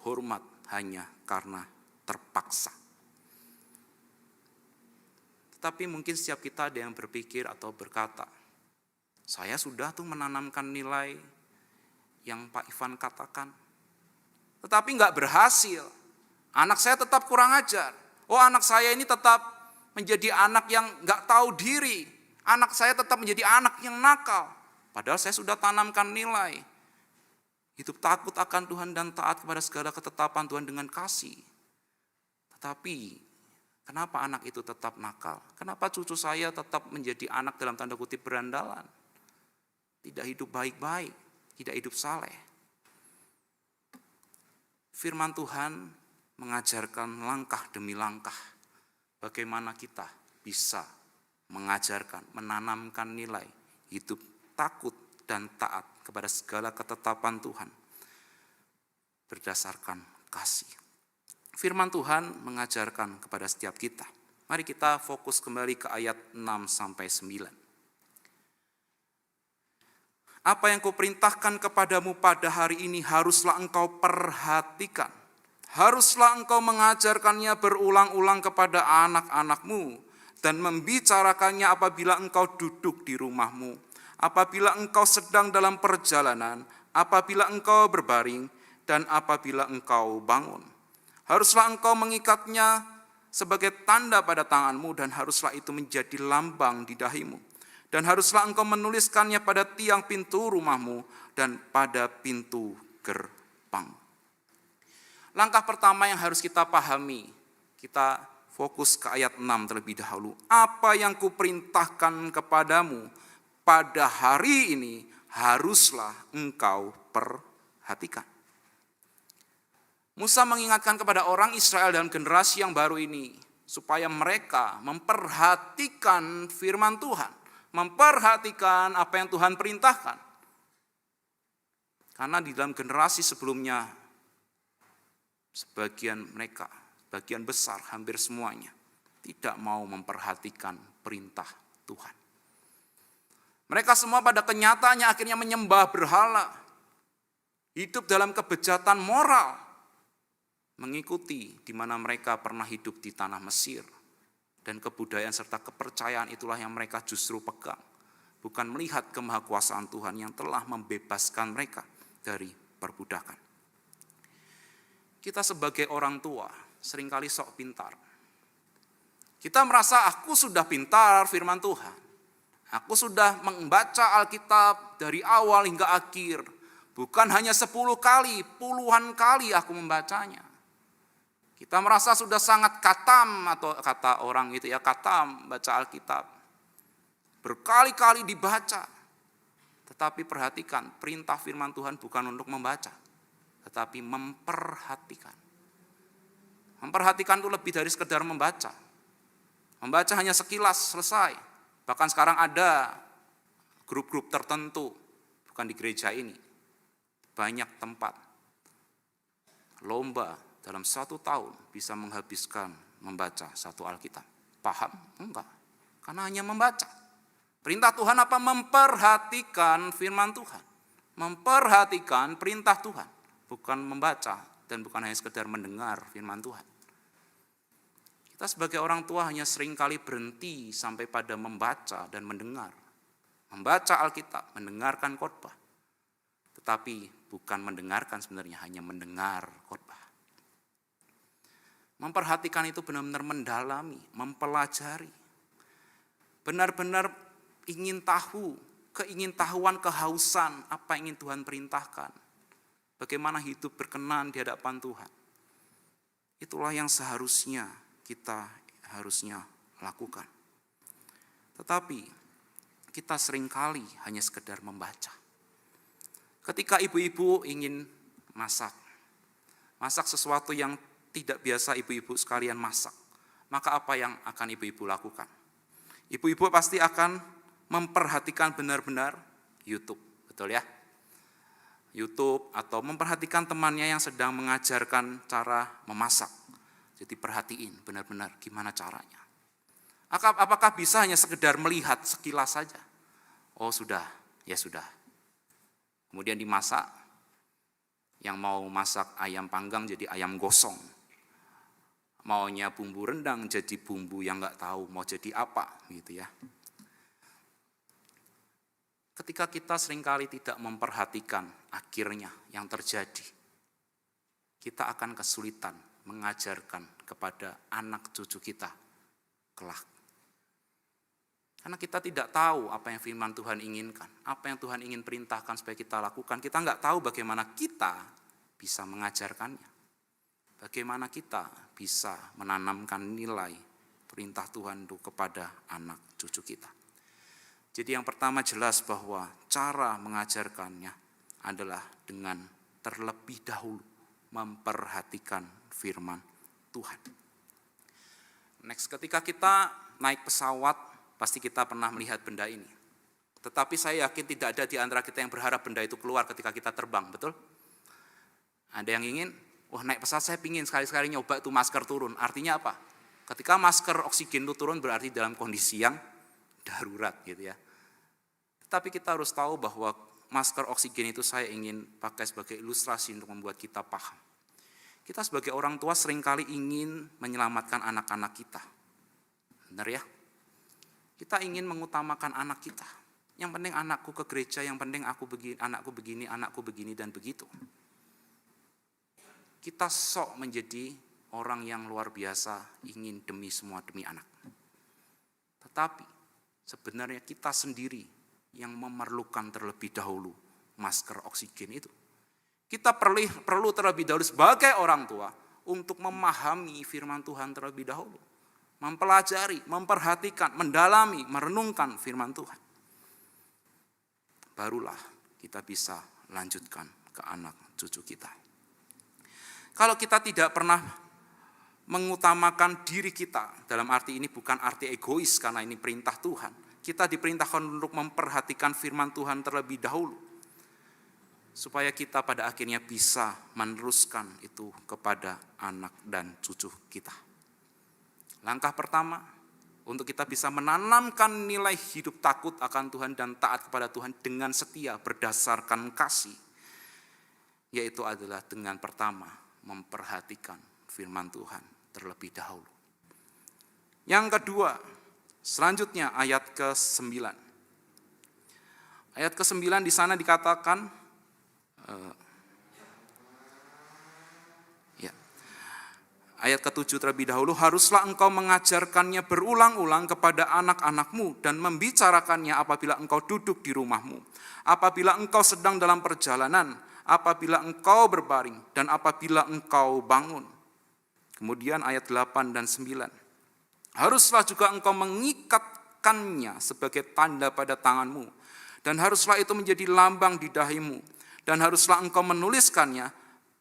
hormat hanya karena terpaksa. Tapi mungkin setiap kita ada yang berpikir atau berkata, saya sudah tuh menanamkan nilai yang Pak Ivan katakan, tetapi enggak berhasil. Anak saya tetap kurang ajar. Oh, anak saya ini tetap menjadi anak yang enggak tahu diri. Anak saya tetap menjadi anak yang nakal. Padahal saya sudah tanamkan nilai hidup takut akan Tuhan dan taat kepada segala ketetapan Tuhan dengan kasih. Tetapi kenapa anak itu tetap nakal? Kenapa cucu saya tetap menjadi anak dalam tanda kutip berandalan? Tidak hidup baik-baik, tidak hidup saleh. Firman Tuhan mengajarkan langkah demi langkah bagaimana kita bisa mengajarkan, menanamkan nilai hidup takut dan taat kepada segala ketetapan Tuhan berdasarkan kasih. Firman Tuhan mengajarkan kepada setiap kita. Mari kita fokus kembali ke ayat 6-9. Apa yang kuperintahkan kepadamu pada hari ini haruslah engkau perhatikan. Haruslah engkau mengajarkannya berulang-ulang kepada anak-anakmu dan membicarakannya apabila engkau duduk di rumahmu, apabila engkau sedang dalam perjalanan, apabila engkau berbaring, dan apabila engkau bangun. Haruslah engkau mengikatnya sebagai tanda pada tanganmu dan haruslah itu menjadi lambang di dahimu. Dan haruslah engkau menuliskannya pada tiang pintu rumahmu dan pada pintu gerbang. Langkah pertama yang harus kita pahami, kita fokus ke ayat 6 terlebih dahulu. Apa yang kuperintahkan kepadamu pada hari ini haruslah engkau perhatikan. Musa mengingatkan kepada orang Israel dan generasi yang baru ini supaya mereka memperhatikan firman Tuhan, memperhatikan apa yang Tuhan perintahkan. Karena di dalam generasi sebelumnya sebagian mereka, bagian besar hampir semuanya tidak mau memperhatikan perintah Tuhan. Mereka semua pada kenyataannya akhirnya menyembah berhala, hidup dalam kebejatan moral, mengikuti di mana mereka pernah hidup di tanah Mesir. Dan kebudayaan serta kepercayaan itulah yang mereka justru pegang. Bukan melihat kemahakuasaan Tuhan yang telah membebaskan mereka dari perbudakan. Kita sebagai orang tua seringkali sok pintar. Kita merasa aku sudah pintar firman Tuhan. Aku sudah membaca Alkitab dari awal hingga akhir. Bukan hanya 10 kali, puluhan kali aku membacanya. Kita merasa sudah sangat katam, atau kata orang itu ya, katam baca Alkitab. Berkali-kali dibaca. Tetapi perhatikan, perintah firman Tuhan bukan untuk membaca, tetapi memperhatikan. Memperhatikan itu lebih dari sekedar membaca. Membaca hanya sekilas selesai. Bahkan sekarang ada grup-grup tertentu, bukan di gereja ini, banyak tempat lomba dalam 1 tahun bisa menghabiskan membaca 1 Alkitab? Paham? Enggak. Karena hanya membaca. Perintah Tuhan apa? Memperhatikan firman Tuhan. Memperhatikan perintah Tuhan. Bukan membaca dan bukan hanya sekedar mendengar firman Tuhan. Kita sebagai orang tua hanya seringkali berhenti sampai pada membaca dan mendengar. Membaca Alkitab, mendengarkan khotbah. Tetapi bukan mendengarkan sebenarnya, hanya mendengar khotbah. Memperhatikan itu benar-benar mendalami, mempelajari. Benar-benar ingin tahu, keingintahuan, kehausan apa yang ingin Tuhan perintahkan. Bagaimana hidup berkenan di hadapan Tuhan. Itulah yang seharusnya kita lakukan. Tetapi kita seringkali hanya sekedar membaca. Ketika ibu-ibu ingin masak sesuatu yang tidak biasa ibu-ibu sekalian masak, maka apa yang akan ibu-ibu lakukan? Ibu-ibu pasti akan memperhatikan benar-benar YouTube, betul ya? YouTube atau memperhatikan temannya yang sedang mengajarkan cara memasak. Jadi perhatiin benar-benar gimana caranya. Apakah bisa hanya sekedar melihat sekilas saja? Oh sudah, ya sudah. Kemudian dimasak, yang mau masak ayam panggang jadi ayam gosong. Maunya bumbu rendang jadi bumbu yang nggak tahu mau jadi apa gitu ya. Ketika kita seringkali tidak memperhatikan akhirnya yang terjadi, kita akan kesulitan mengajarkan kepada anak cucu kita kelak. Karena kita tidak tahu apa yang firman Tuhan inginkan, apa yang Tuhan ingin perintahkan supaya kita lakukan. Kita nggak tahu bagaimana kita bisa mengajarkannya. Bagaimana kita bisa menanamkan nilai perintah Tuhan itu kepada anak cucu kita. Jadi yang pertama jelas bahwa cara mengajarkannya adalah dengan terlebih dahulu memperhatikan firman Tuhan. Next, ketika kita naik pesawat, pasti kita pernah melihat benda ini. Tetapi saya yakin tidak ada di antara kita yang berharap benda itu keluar ketika kita terbang, betul? Ada yang ingin, naik pesawat saya pingin sekali-sekali nyoba itu masker turun. Artinya apa? Ketika masker oksigen itu turun berarti dalam kondisi yang darurat gitu ya. Tetapi kita harus tahu bahwa masker oksigen itu saya ingin pakai sebagai ilustrasi untuk membuat kita paham. Kita sebagai orang tua seringkali ingin menyelamatkan anak-anak kita. Benar ya? Kita ingin mengutamakan anak kita. Yang penting anakku ke gereja, yang penting anakku begini dan begitu. Kita sok menjadi orang yang luar biasa, ingin demi anak. Tetapi sebenarnya kita sendiri yang memerlukan terlebih dahulu masker oksigen itu. Kita perlu terlebih dahulu sebagai orang tua untuk memahami firman Tuhan terlebih dahulu. Mempelajari, memperhatikan, mendalami, merenungkan firman Tuhan. Barulah kita bisa lanjutkan ke anak cucu kita. Kalau kita tidak pernah mengutamakan diri kita, dalam arti ini bukan arti egois karena ini perintah Tuhan. Kita diperintahkan untuk memperhatikan firman Tuhan terlebih dahulu. Supaya kita pada akhirnya bisa meneruskan itu kepada anak dan cucu kita. Langkah pertama, untuk kita bisa menanamkan nilai hidup takut akan Tuhan dan taat kepada Tuhan dengan setia berdasarkan kasih. Yaitu adalah dengan pertama, memperhatikan firman Tuhan terlebih dahulu. Yang kedua, selanjutnya ayat ke-9. Ayat ke-9 di sana dikatakan, ayat ke-7 terlebih dahulu, haruslah engkau mengajarkannya berulang-ulang kepada anak-anakmu dan membicarakannya apabila engkau duduk di rumahmu, apabila engkau sedang dalam perjalanan, apabila engkau berbaring, dan apabila engkau bangun. Kemudian ayat 8 dan 9. Haruslah juga engkau mengikatkannya sebagai tanda pada tanganmu, dan haruslah itu menjadi lambang di dahimu, dan haruslah engkau menuliskannya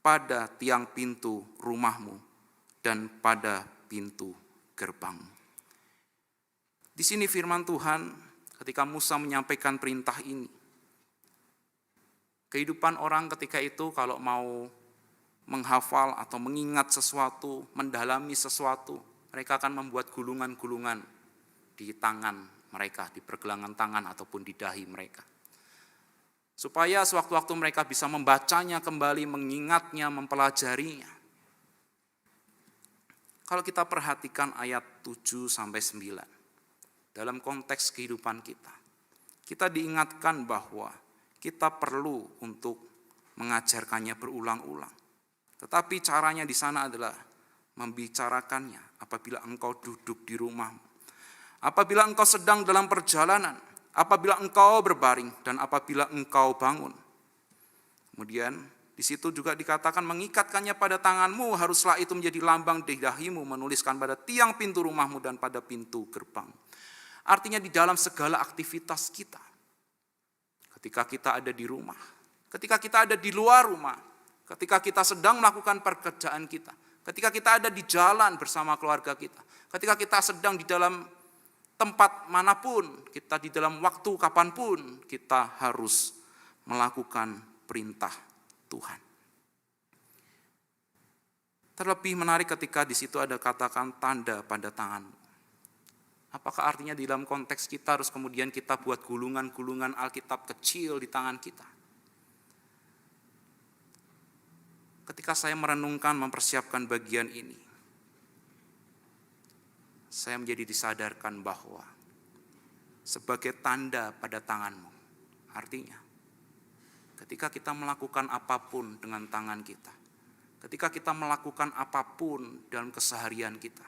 pada tiang pintu rumahmu dan pada pintu gerbang. Di sini firman Tuhan ketika Musa menyampaikan perintah ini. Kehidupan orang ketika itu kalau mau menghafal atau mengingat sesuatu, mendalami sesuatu, mereka akan membuat gulungan-gulungan di tangan mereka, di pergelangan tangan ataupun di dahi mereka. Supaya sewaktu-waktu mereka bisa membacanya kembali, mengingatnya, mempelajarinya. Kalau kita perhatikan ayat 7-9, dalam konteks kehidupan kita diingatkan bahwa kita perlu untuk mengajarkannya berulang-ulang. Tetapi caranya di sana adalah membicarakannya apabila engkau duduk di rumahmu, apabila engkau sedang dalam perjalanan, apabila engkau berbaring, dan apabila engkau bangun. Kemudian di situ juga dikatakan mengikatkannya pada tanganmu, haruslah itu menjadi lambang di dahimu, menuliskan pada tiang pintu rumahmu dan pada pintu gerbang. Artinya di dalam segala aktivitas kita, ketika kita ada di rumah, ketika kita ada di luar rumah, ketika kita sedang melakukan pekerjaan kita, ketika kita ada di jalan bersama keluarga kita, ketika kita sedang di dalam tempat manapun, kita di dalam waktu kapanpun, kita harus melakukan perintah Tuhan. Terlebih menarik ketika di situ ada katakan tanda pada tanganmu. Apakah artinya di dalam konteks kita harus kemudian kita buat gulungan-gulungan Alkitab kecil di tangan kita? Ketika saya merenungkan, mempersiapkan bagian ini, saya menjadi disadarkan bahwa sebagai tanda pada tanganmu, artinya ketika kita melakukan apapun dengan tangan kita, ketika kita melakukan apapun dalam keseharian kita,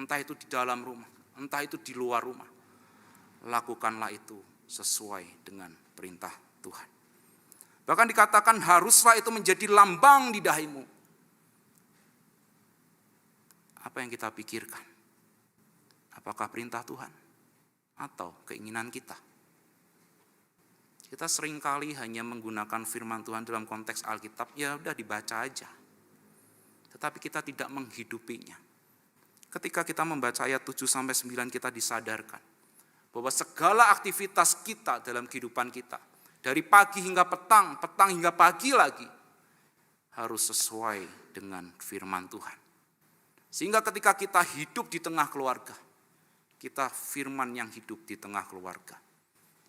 entah itu di dalam rumah, entah itu di luar rumah, lakukanlah itu sesuai dengan perintah Tuhan. Bahkan dikatakan haruslah itu menjadi lambang di dahimu. Apa yang kita pikirkan? Apakah perintah Tuhan atau keinginan kita? Kita seringkali hanya menggunakan firman Tuhan dalam konteks Alkitab, ya udah dibaca aja. Tetapi kita tidak menghidupinya. Ketika kita membaca ayat 7-9 kita disadarkan bahwa segala aktivitas kita dalam kehidupan kita, dari pagi hingga petang, petang hingga pagi lagi, harus sesuai dengan firman Tuhan. Sehingga ketika kita hidup di tengah keluarga, kita firman yang hidup di tengah keluarga.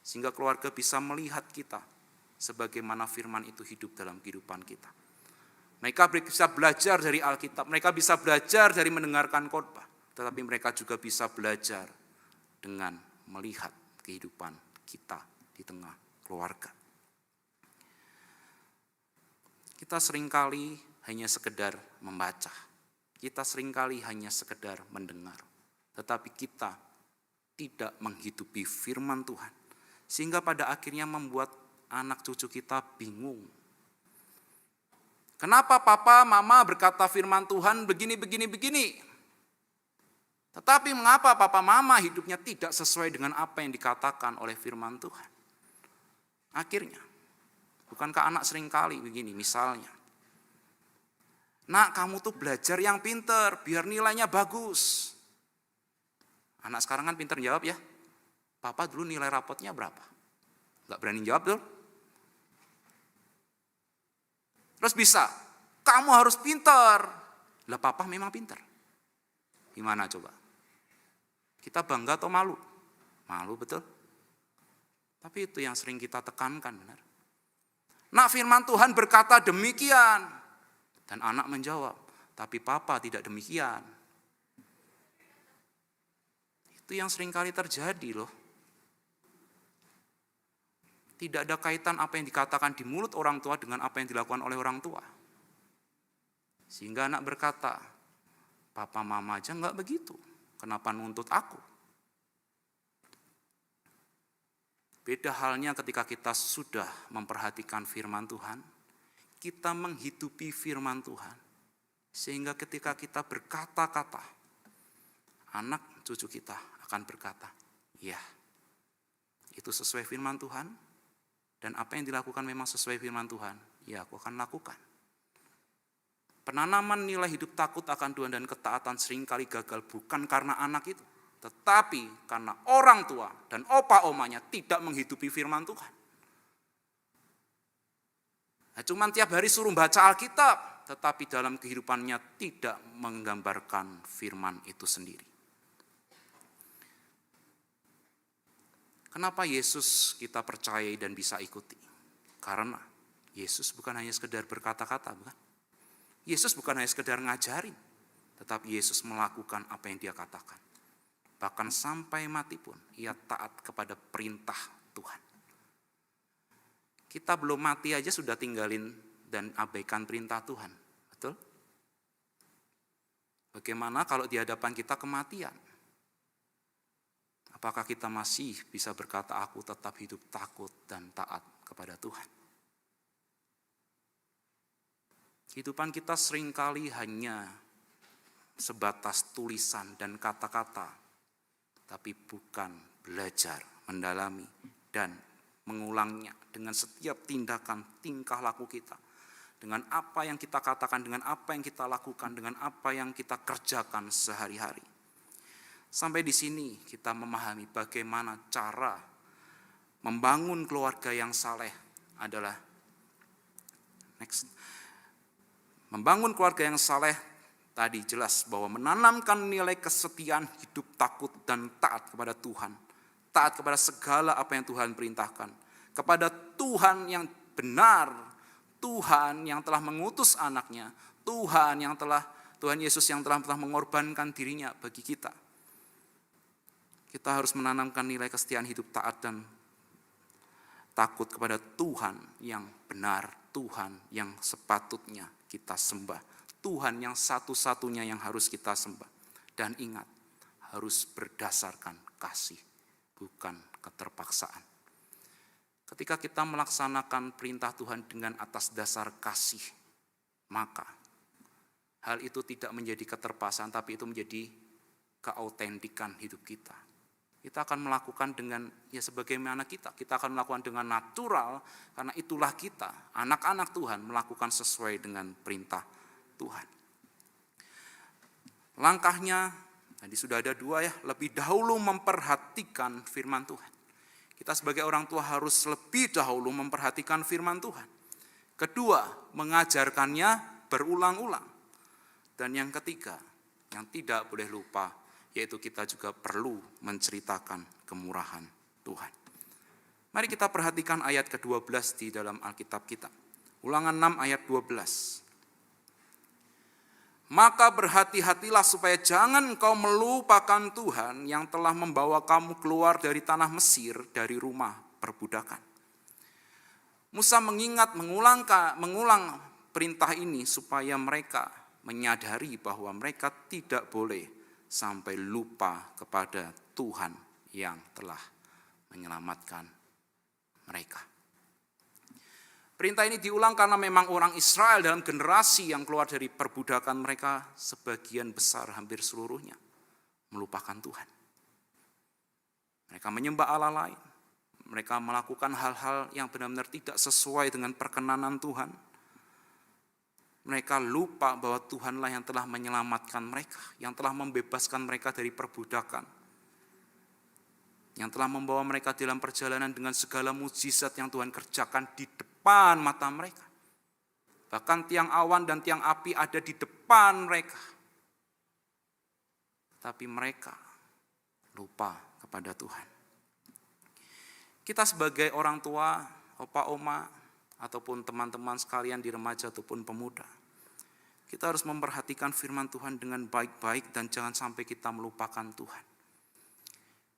Sehingga keluarga bisa melihat kita sebagaimana firman itu hidup dalam kehidupan kita. Mereka bisa belajar dari Alkitab, mereka bisa belajar dari mendengarkan khotbah, tetapi mereka juga bisa belajar dengan melihat kehidupan kita di tengah keluarga. Kita seringkali hanya sekedar membaca, kita seringkali hanya sekedar mendengar, tetapi kita tidak menghidupi firman Tuhan, sehingga pada akhirnya membuat anak cucu kita bingung. Kenapa papa, mama berkata firman Tuhan begini, tetapi mengapa papa, mama hidupnya tidak sesuai dengan apa yang dikatakan oleh firman Tuhan? Akhirnya, bukankah anak seringkali begini, misalnya, nak kamu tuh belajar yang pinter, biar nilainya bagus. Anak sekarang kan pinter jawab ya, papa dulu nilai rapotnya berapa? Gak berani jawab tuh. Terus bisa, kamu harus pinter. Lah papa memang pinter. Gimana coba? Kita bangga atau malu? Malu betul. Tapi itu yang sering kita tekankan, benar. Nak firman Tuhan berkata demikian. Dan anak menjawab, tapi papa tidak demikian. Itu yang sering kali terjadi loh. Tidak ada kaitan apa yang dikatakan di mulut orang tua dengan apa yang dilakukan oleh orang tua. Sehingga anak berkata, papa mama aja enggak begitu, kenapa nuntut aku? Beda halnya ketika kita sudah memperhatikan firman Tuhan, kita menghidupi firman Tuhan. Sehingga ketika kita berkata-kata, anak cucu kita akan berkata, ya, itu sesuai firman Tuhan, dan apa yang dilakukan memang sesuai firman Tuhan, ya aku akan lakukan. Penanaman nilai hidup takut akan Tuhan dan ketaatan seringkali gagal bukan karena anak itu, tetapi karena orang tua dan opa-omanya tidak menghidupi firman Tuhan. Nah, cuman tiap hari suruh baca Alkitab, tetapi dalam kehidupannya tidak menggambarkan firman itu sendiri. Kenapa Yesus kita percayai dan bisa ikuti? Karena Yesus bukan hanya sekedar berkata-kata, bukan? Yesus bukan hanya sekedar ngajarin, tetapi Yesus melakukan apa yang dia katakan. Bahkan sampai mati pun ia taat kepada perintah Tuhan. Kita belum mati aja sudah tinggalin dan abaikan perintah Tuhan. Betul? Bagaimana kalau di hadapan kita kematian? Apakah kita masih bisa berkata, aku tetap hidup takut dan taat kepada Tuhan? Kehidupan kita seringkali hanya sebatas tulisan dan kata-kata, tapi bukan belajar, mendalami, dan mengulangnya dengan setiap tindakan, tingkah laku kita. Dengan apa yang kita katakan, dengan apa yang kita lakukan, dengan apa yang kita kerjakan sehari-hari. Sampai di sini kita memahami bagaimana cara membangun keluarga yang saleh adalah membangun keluarga yang saleh tadi jelas bahwa menanamkan nilai kesetiaan hidup takut dan taat kepada Tuhan. Taat kepada segala apa yang Tuhan perintahkan. Kepada Tuhan yang benar, Tuhan yang telah mengutus anaknya, Tuhan Yesus yang telah mengorbankan dirinya bagi kita. Kita harus menanamkan nilai kesetiaan hidup taat dan takut kepada Tuhan yang benar, Tuhan yang sepatutnya kita sembah, Tuhan yang satu-satunya yang harus kita sembah. Dan ingat, harus berdasarkan kasih, bukan keterpaksaan. Ketika kita melaksanakan perintah Tuhan dengan atas dasar kasih, maka hal itu tidak menjadi keterpaksaan, tapi itu menjadi keautentikan hidup kita. Kita akan melakukan dengan sebagaimana kita akan melakukan dengan natural, karena itulah kita, anak-anak Tuhan, melakukan sesuai dengan perintah Tuhan. Langkahnya, tadi sudah ada 2 lebih dahulu memperhatikan firman Tuhan. Kita sebagai orang tua harus lebih dahulu memperhatikan firman Tuhan. Kedua, mengajarkannya berulang-ulang. Dan yang ketiga, yang tidak boleh lupa, yaitu kita juga perlu menceritakan kemurahan Tuhan. Mari kita perhatikan ayat ke-12 di dalam Alkitab kita. Ulangan 6 ayat 12. Maka berhati-hatilah supaya jangan engkau melupakan Tuhan yang telah membawa kamu keluar dari tanah Mesir, dari rumah perbudakan. Musa mengulang perintah ini supaya mereka menyadari bahwa mereka tidak boleh sampai lupa kepada Tuhan yang telah menyelamatkan mereka. Perintah ini diulang karena memang orang Israel dalam generasi yang keluar dari perbudakan mereka, sebagian besar, hampir seluruhnya, melupakan Tuhan. Mereka menyembah Allah lain. Mereka melakukan hal-hal yang benar-benar tidak sesuai dengan perkenanan Tuhan. Mereka lupa bahwa Tuhanlah yang telah menyelamatkan mereka, yang telah membebaskan mereka dari perbudakan, yang telah membawa mereka dalam perjalanan dengan segala mukjizat yang Tuhan kerjakan di depan mata mereka. Bahkan tiang awan dan tiang api ada di depan mereka. Tapi mereka lupa kepada Tuhan. Kita sebagai orang tua, opa, oma, ataupun teman-teman sekalian di remaja ataupun pemuda, kita harus memperhatikan firman Tuhan dengan baik-baik dan jangan sampai kita melupakan Tuhan.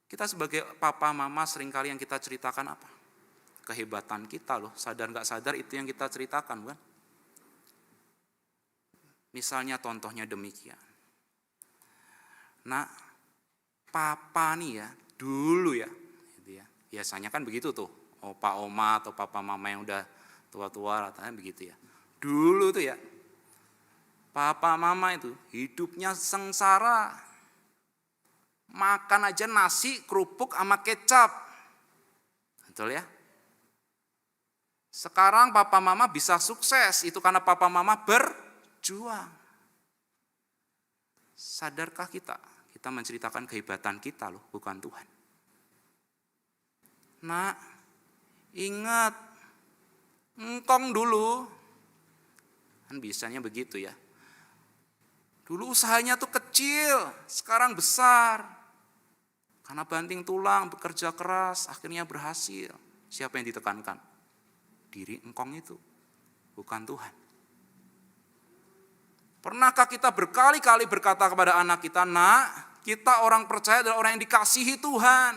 Kita sebagai papa, mama seringkali yang kita ceritakan apa? Kehebatan kita loh, sadar gak sadar itu yang kita ceritakan kan? Misalnya contohnya demikian. Nah, papa nih ya, dulu ya, gitu ya. Biasanya kan begitu tuh, opa, oma atau papa, mama yang udah tua-tua ratanya begitu ya. Dulu tuh ya, papa, mama itu hidupnya sengsara. Makan aja nasi, kerupuk sama kecap. Betul ya? Sekarang papa mama bisa sukses, itu karena papa mama berjuang. Sadarkah kita? Kita menceritakan kehebatan kita loh, bukan Tuhan. Nah, ingat, engkong dulu Kan biasanya begitu ya. Dulu usahanya tuh kecil, sekarang besar. Karena banting tulang, bekerja keras, akhirnya berhasil. Siapa yang ditekankan? Diri engkong itu, bukan Tuhan. Pernahkah kita berkali-kali berkata kepada anak kita, nak, kita orang percaya adalah orang yang dikasihi Tuhan.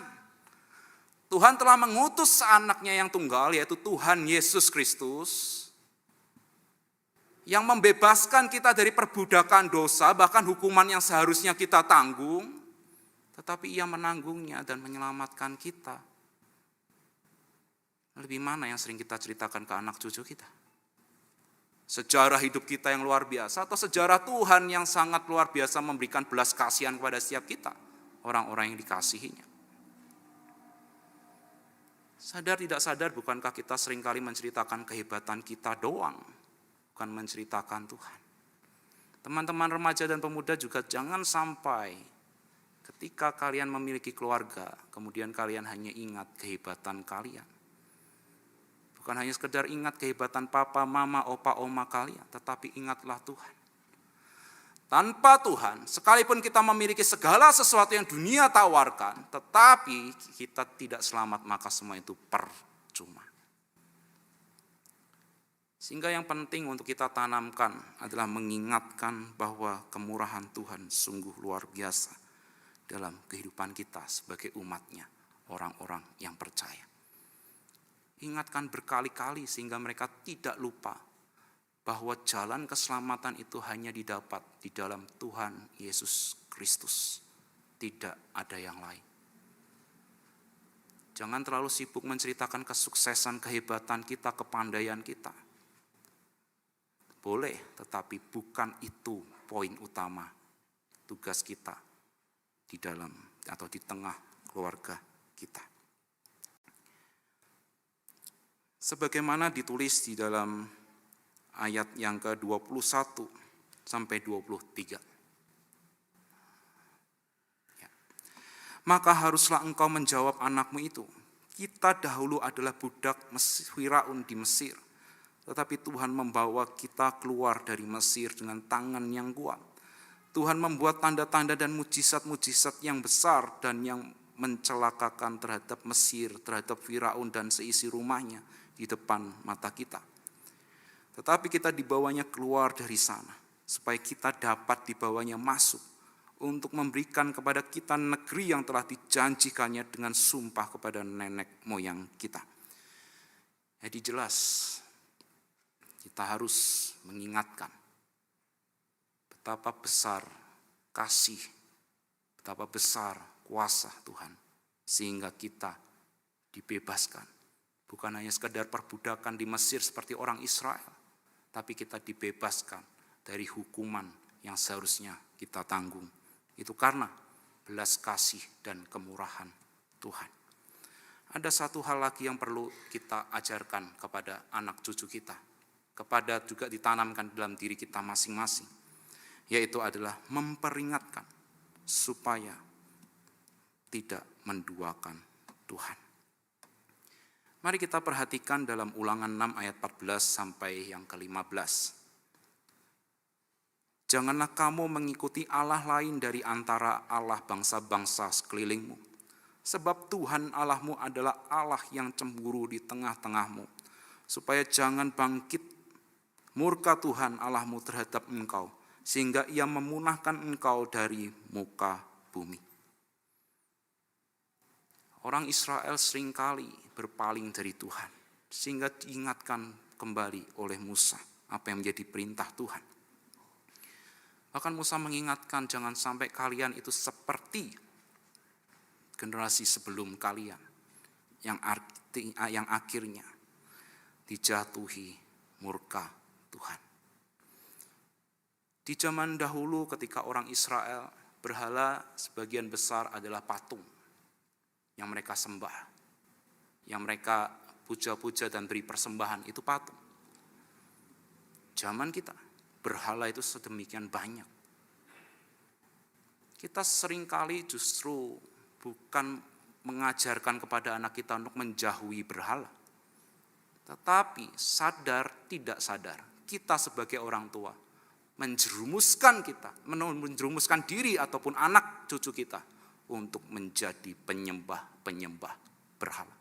Tuhan telah mengutus anaknya yang tunggal, yaitu Tuhan Yesus Kristus, yang membebaskan kita dari perbudakan dosa, bahkan hukuman yang seharusnya kita tanggung, tetapi ia menanggungnya dan menyelamatkan kita. Lebih mana yang sering kita ceritakan ke anak cucu kita? Sejarah hidup kita yang luar biasa atau sejarah Tuhan yang sangat luar biasa memberikan belas kasihan kepada setiap kita, orang-orang yang dikasihinya. Sadar tidak sadar, bukankah kita seringkali menceritakan kehebatan kita doang, bukan menceritakan Tuhan. Teman-teman remaja dan pemuda juga jangan sampai ketika kalian memiliki keluarga, kemudian kalian hanya ingat kehebatan kalian. Bukan hanya sekedar ingat kehebatan papa, mama, opa, oma kalian, tetapi ingatlah Tuhan. Tanpa Tuhan, sekalipun kita memiliki segala sesuatu yang dunia tawarkan, tetapi kita tidak selamat, maka semua itu percuma. Sehingga yang penting untuk kita tanamkan adalah mengingatkan bahwa kemurahan Tuhan sungguh luar biasa dalam kehidupan kita sebagai umatnya, orang-orang yang percaya. Ingatkan berkali-kali sehingga mereka tidak lupa bahwa jalan keselamatan itu hanya didapat di dalam Tuhan Yesus Kristus. Tidak ada yang lain. Jangan terlalu sibuk menceritakan kesuksesan, kehebatan kita, kepandaian kita. Boleh, tetapi bukan itu poin utama tugas kita di dalam atau di tengah keluarga kita. Sebagaimana ditulis di dalam ayat yang ke-21 sampai 23. Ya. Maka haruslah engkau menjawab anakmu itu, kita dahulu adalah budak Firaun di Mesir, tetapi Tuhan membawa kita keluar dari Mesir dengan tangan yang kuat. Tuhan membuat tanda-tanda dan mujizat-mujizat yang besar dan yang mencelakakan terhadap Mesir, terhadap Firaun dan seisi rumahnya di depan mata kita. Tetapi kita dibawanya keluar dari sana, supaya kita dapat dibawanya masuk untuk memberikan kepada kita negeri yang telah dijanjikannya dengan sumpah kepada nenek moyang kita. Jadi jelas, kita harus mengingatkan betapa besar kasih, betapa besar kuasa Tuhan, sehingga kita dibebaskan. Bukan hanya sekedar perbudakan di Mesir seperti orang Israel, tapi kita dibebaskan dari hukuman yang seharusnya kita tanggung. Itu karena belas kasih dan kemurahan Tuhan. Ada satu hal lagi yang perlu kita ajarkan kepada anak cucu kita, kepada juga ditanamkan dalam diri kita masing-masing, yaitu adalah memperingatkan supaya tidak menduakan Tuhan. Mari kita perhatikan dalam Ulangan 6 ayat 14 sampai yang ke-15. Janganlah kamu mengikuti Allah lain dari antara Allah bangsa-bangsa sekelilingmu. Sebab Tuhan Allahmu adalah Allah yang cemburu di tengah-tengahmu. Supaya jangan bangkit murka Tuhan Allahmu terhadap engkau, sehingga ia memunahkan engkau dari muka bumi. Orang Israel seringkali berpaling dari Tuhan, sehingga diingatkan kembali oleh Musa apa yang menjadi perintah Tuhan. Bahkan Musa mengingatkan jangan sampai kalian itu seperti generasi sebelum kalian yang akhirnya dijatuhi murka Tuhan. Di zaman dahulu ketika orang Israel berhala sebagian besar adalah patung yang mereka sembah, yang mereka puja-puja dan beri persembahan, itu patung. Zaman kita, berhala itu sedemikian banyak. Kita seringkali justru bukan mengajarkan kepada anak kita untuk menjauhi berhala. Tetapi sadar tidak sadar, kita sebagai orang tua menjerumuskan diri ataupun anak cucu kita untuk menjadi penyembah berhala.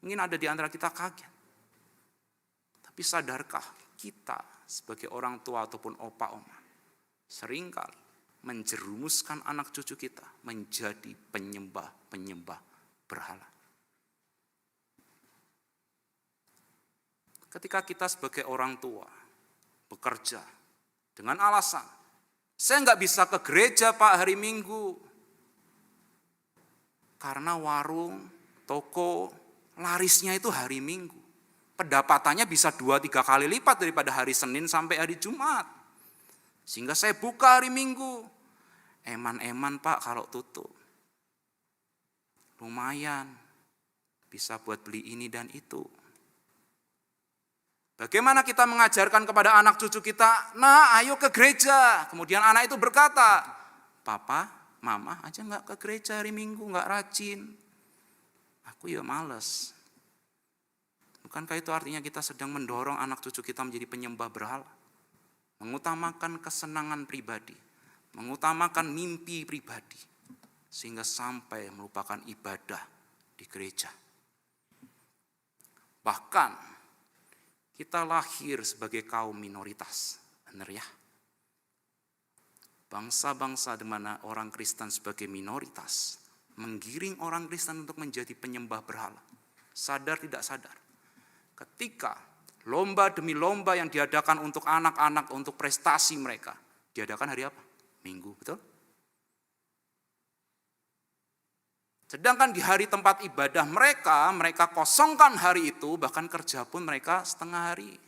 Mungkin ada di antara kita kaget. Tapi sadarkah kita sebagai orang tua ataupun opa-oma seringkali menjerumuskan anak cucu kita menjadi penyembah berhala. Ketika kita sebagai orang tua bekerja dengan alasan, saya nggak bisa ke gereja Pak hari Minggu, karena warung, toko, larisnya itu hari Minggu. Pendapatannya bisa 2-3 kali lipat daripada hari Senin sampai hari Jumat. Sehingga saya buka hari Minggu. Eman-eman Pak kalau tutup. Lumayan, bisa buat beli ini dan itu. Bagaimana kita mengajarkan kepada anak cucu kita, nah ayo ke gereja. Kemudian anak itu berkata, Papa, Mama aja gak ke gereja hari Minggu, gak rajin. Aku ya males. Bukankah itu artinya kita sedang mendorong anak cucu kita menjadi penyembah berhala? Mengutamakan kesenangan pribadi, mengutamakan mimpi pribadi, sehingga sampai melupakan ibadah di gereja. Bahkan kita lahir sebagai kaum minoritas, benar ya? Bangsa-bangsa di mana orang Kristen sebagai minoritas menggiring orang Kristen untuk menjadi penyembah berhala. Sadar tidak sadar, ketika lomba demi lomba yang diadakan untuk anak-anak, untuk prestasi mereka, diadakan hari apa? Minggu, betul? Sedangkan di hari tempat ibadah mereka kosongkan hari itu, bahkan kerja pun mereka setengah hari.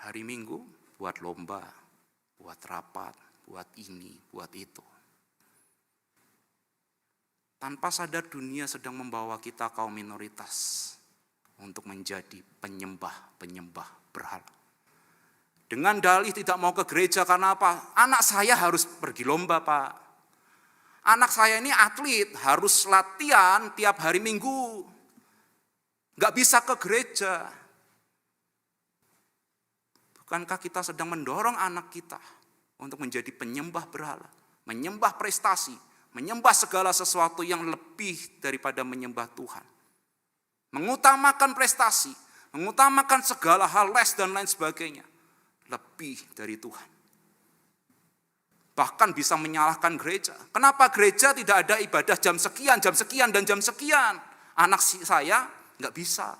Hari Minggu buat lomba, buat rapat, buat ini, buat itu. Tanpa sadar dunia sedang membawa kita kaum minoritas untuk menjadi penyembah berhala. Dengan dalih tidak mau ke gereja karena apa? Anak saya harus pergi lomba Pak. Anak saya ini atlet, harus latihan tiap hari Minggu. Gak bisa ke gereja. Bukankah kita sedang mendorong anak kita untuk menjadi penyembah berhala, menyembah prestasi, menyembah segala sesuatu yang lebih daripada menyembah Tuhan. Mengutamakan prestasi, mengutamakan segala hal les dan lain sebagainya, lebih dari Tuhan. Bahkan bisa menyalahkan gereja. Kenapa gereja tidak ada ibadah jam sekian, dan jam sekian? Anak saya nggak bisa.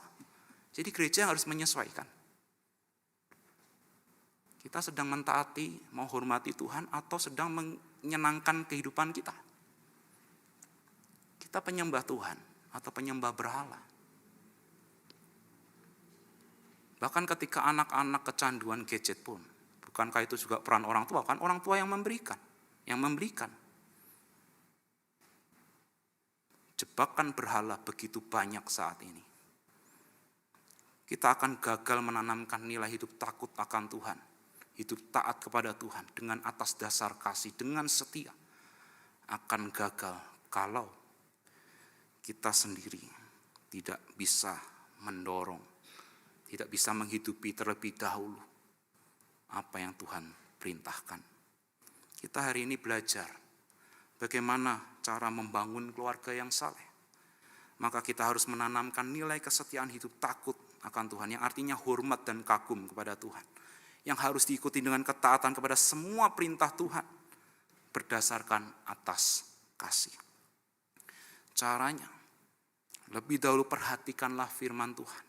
Jadi gereja harus menyesuaikan. Kita sedang mentaati, mau hormati Tuhan atau sedang menyenangkan kehidupan kita? Kita penyembah Tuhan atau penyembah berhala? Bahkan ketika anak-anak kecanduan gadget pun, bukankah itu juga peran orang tua? Kan orang tua yang memberikan. Jebakan berhala begitu banyak saat ini. Kita akan gagal menanamkan nilai hidup takut akan Tuhan, hidup taat kepada Tuhan dengan atas dasar kasih, dengan setia. Akan gagal kalau kita sendiri tidak bisa mendorong, tidak bisa menghidupi terlebih dahulu apa yang Tuhan perintahkan. Kita hari ini belajar bagaimana cara membangun keluarga yang saleh. Maka kita harus menanamkan nilai kesetiaan hidup takut akan Tuhan, yang artinya hormat dan kagum kepada Tuhan, yang harus diikuti dengan ketaatan kepada semua perintah Tuhan berdasarkan atas kasih. Caranya, lebih dahulu perhatikanlah firman Tuhan.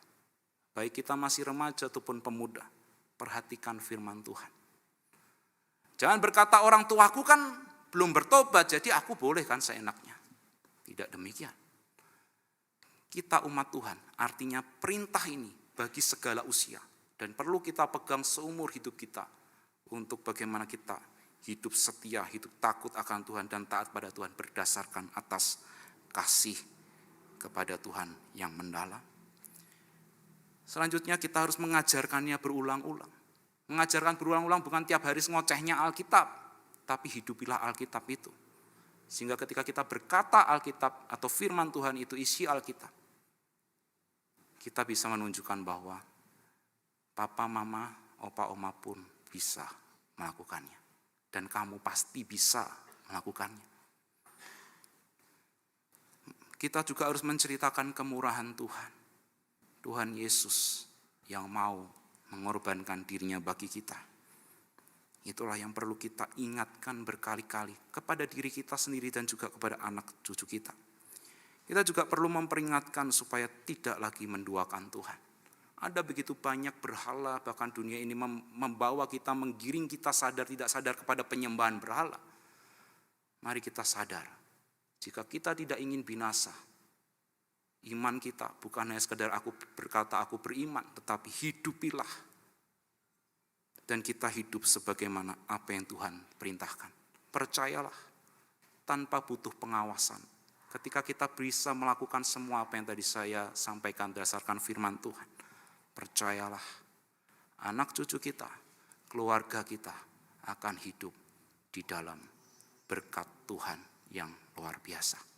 Baik kita masih remaja ataupun pemuda, perhatikan firman Tuhan. Jangan berkata orang tuaku kan belum bertobat, jadi aku boleh kan seenaknya. Tidak demikian. Kita umat Tuhan, artinya perintah ini bagi segala usia. Dan perlu kita pegang seumur hidup kita untuk bagaimana kita hidup setia, hidup takut akan Tuhan dan taat pada Tuhan berdasarkan atas kasih kepada Tuhan yang mendalam. Selanjutnya kita harus mengajarkannya berulang-ulang. Mengajarkan berulang-ulang bukan tiap hari ngocehnya Alkitab, tapi hidupilah Alkitab itu. Sehingga ketika kita berkata Alkitab atau firman Tuhan itu isi Alkitab, kita bisa menunjukkan bahwa papa, mama, opa, oma pun bisa melakukannya. Dan kamu pasti bisa melakukannya. Kita juga harus menceritakan kemurahan Tuhan. Tuhan Yesus yang mau mengorbankan dirinya bagi kita. Itulah yang perlu kita ingatkan berkali-kali kepada diri kita sendiri dan juga kepada anak cucu kita. Kita juga perlu memperingatkan supaya tidak lagi menduakan Tuhan. Ada begitu banyak berhala, bahkan dunia ini membawa kita, menggiring kita sadar tidak sadar kepada penyembahan berhala. Mari kita sadar, jika kita tidak ingin binasa, iman kita bukan hanya sekedar aku berkata aku beriman, tetapi hidupilah. Dan kita hidup sebagaimana apa yang Tuhan perintahkan. Percayalah, tanpa butuh pengawasan. Ketika kita bisa melakukan semua apa yang tadi saya sampaikan berdasarkan firman Tuhan, percayalah, anak cucu kita, keluarga kita akan hidup di dalam berkat Tuhan yang luar biasa.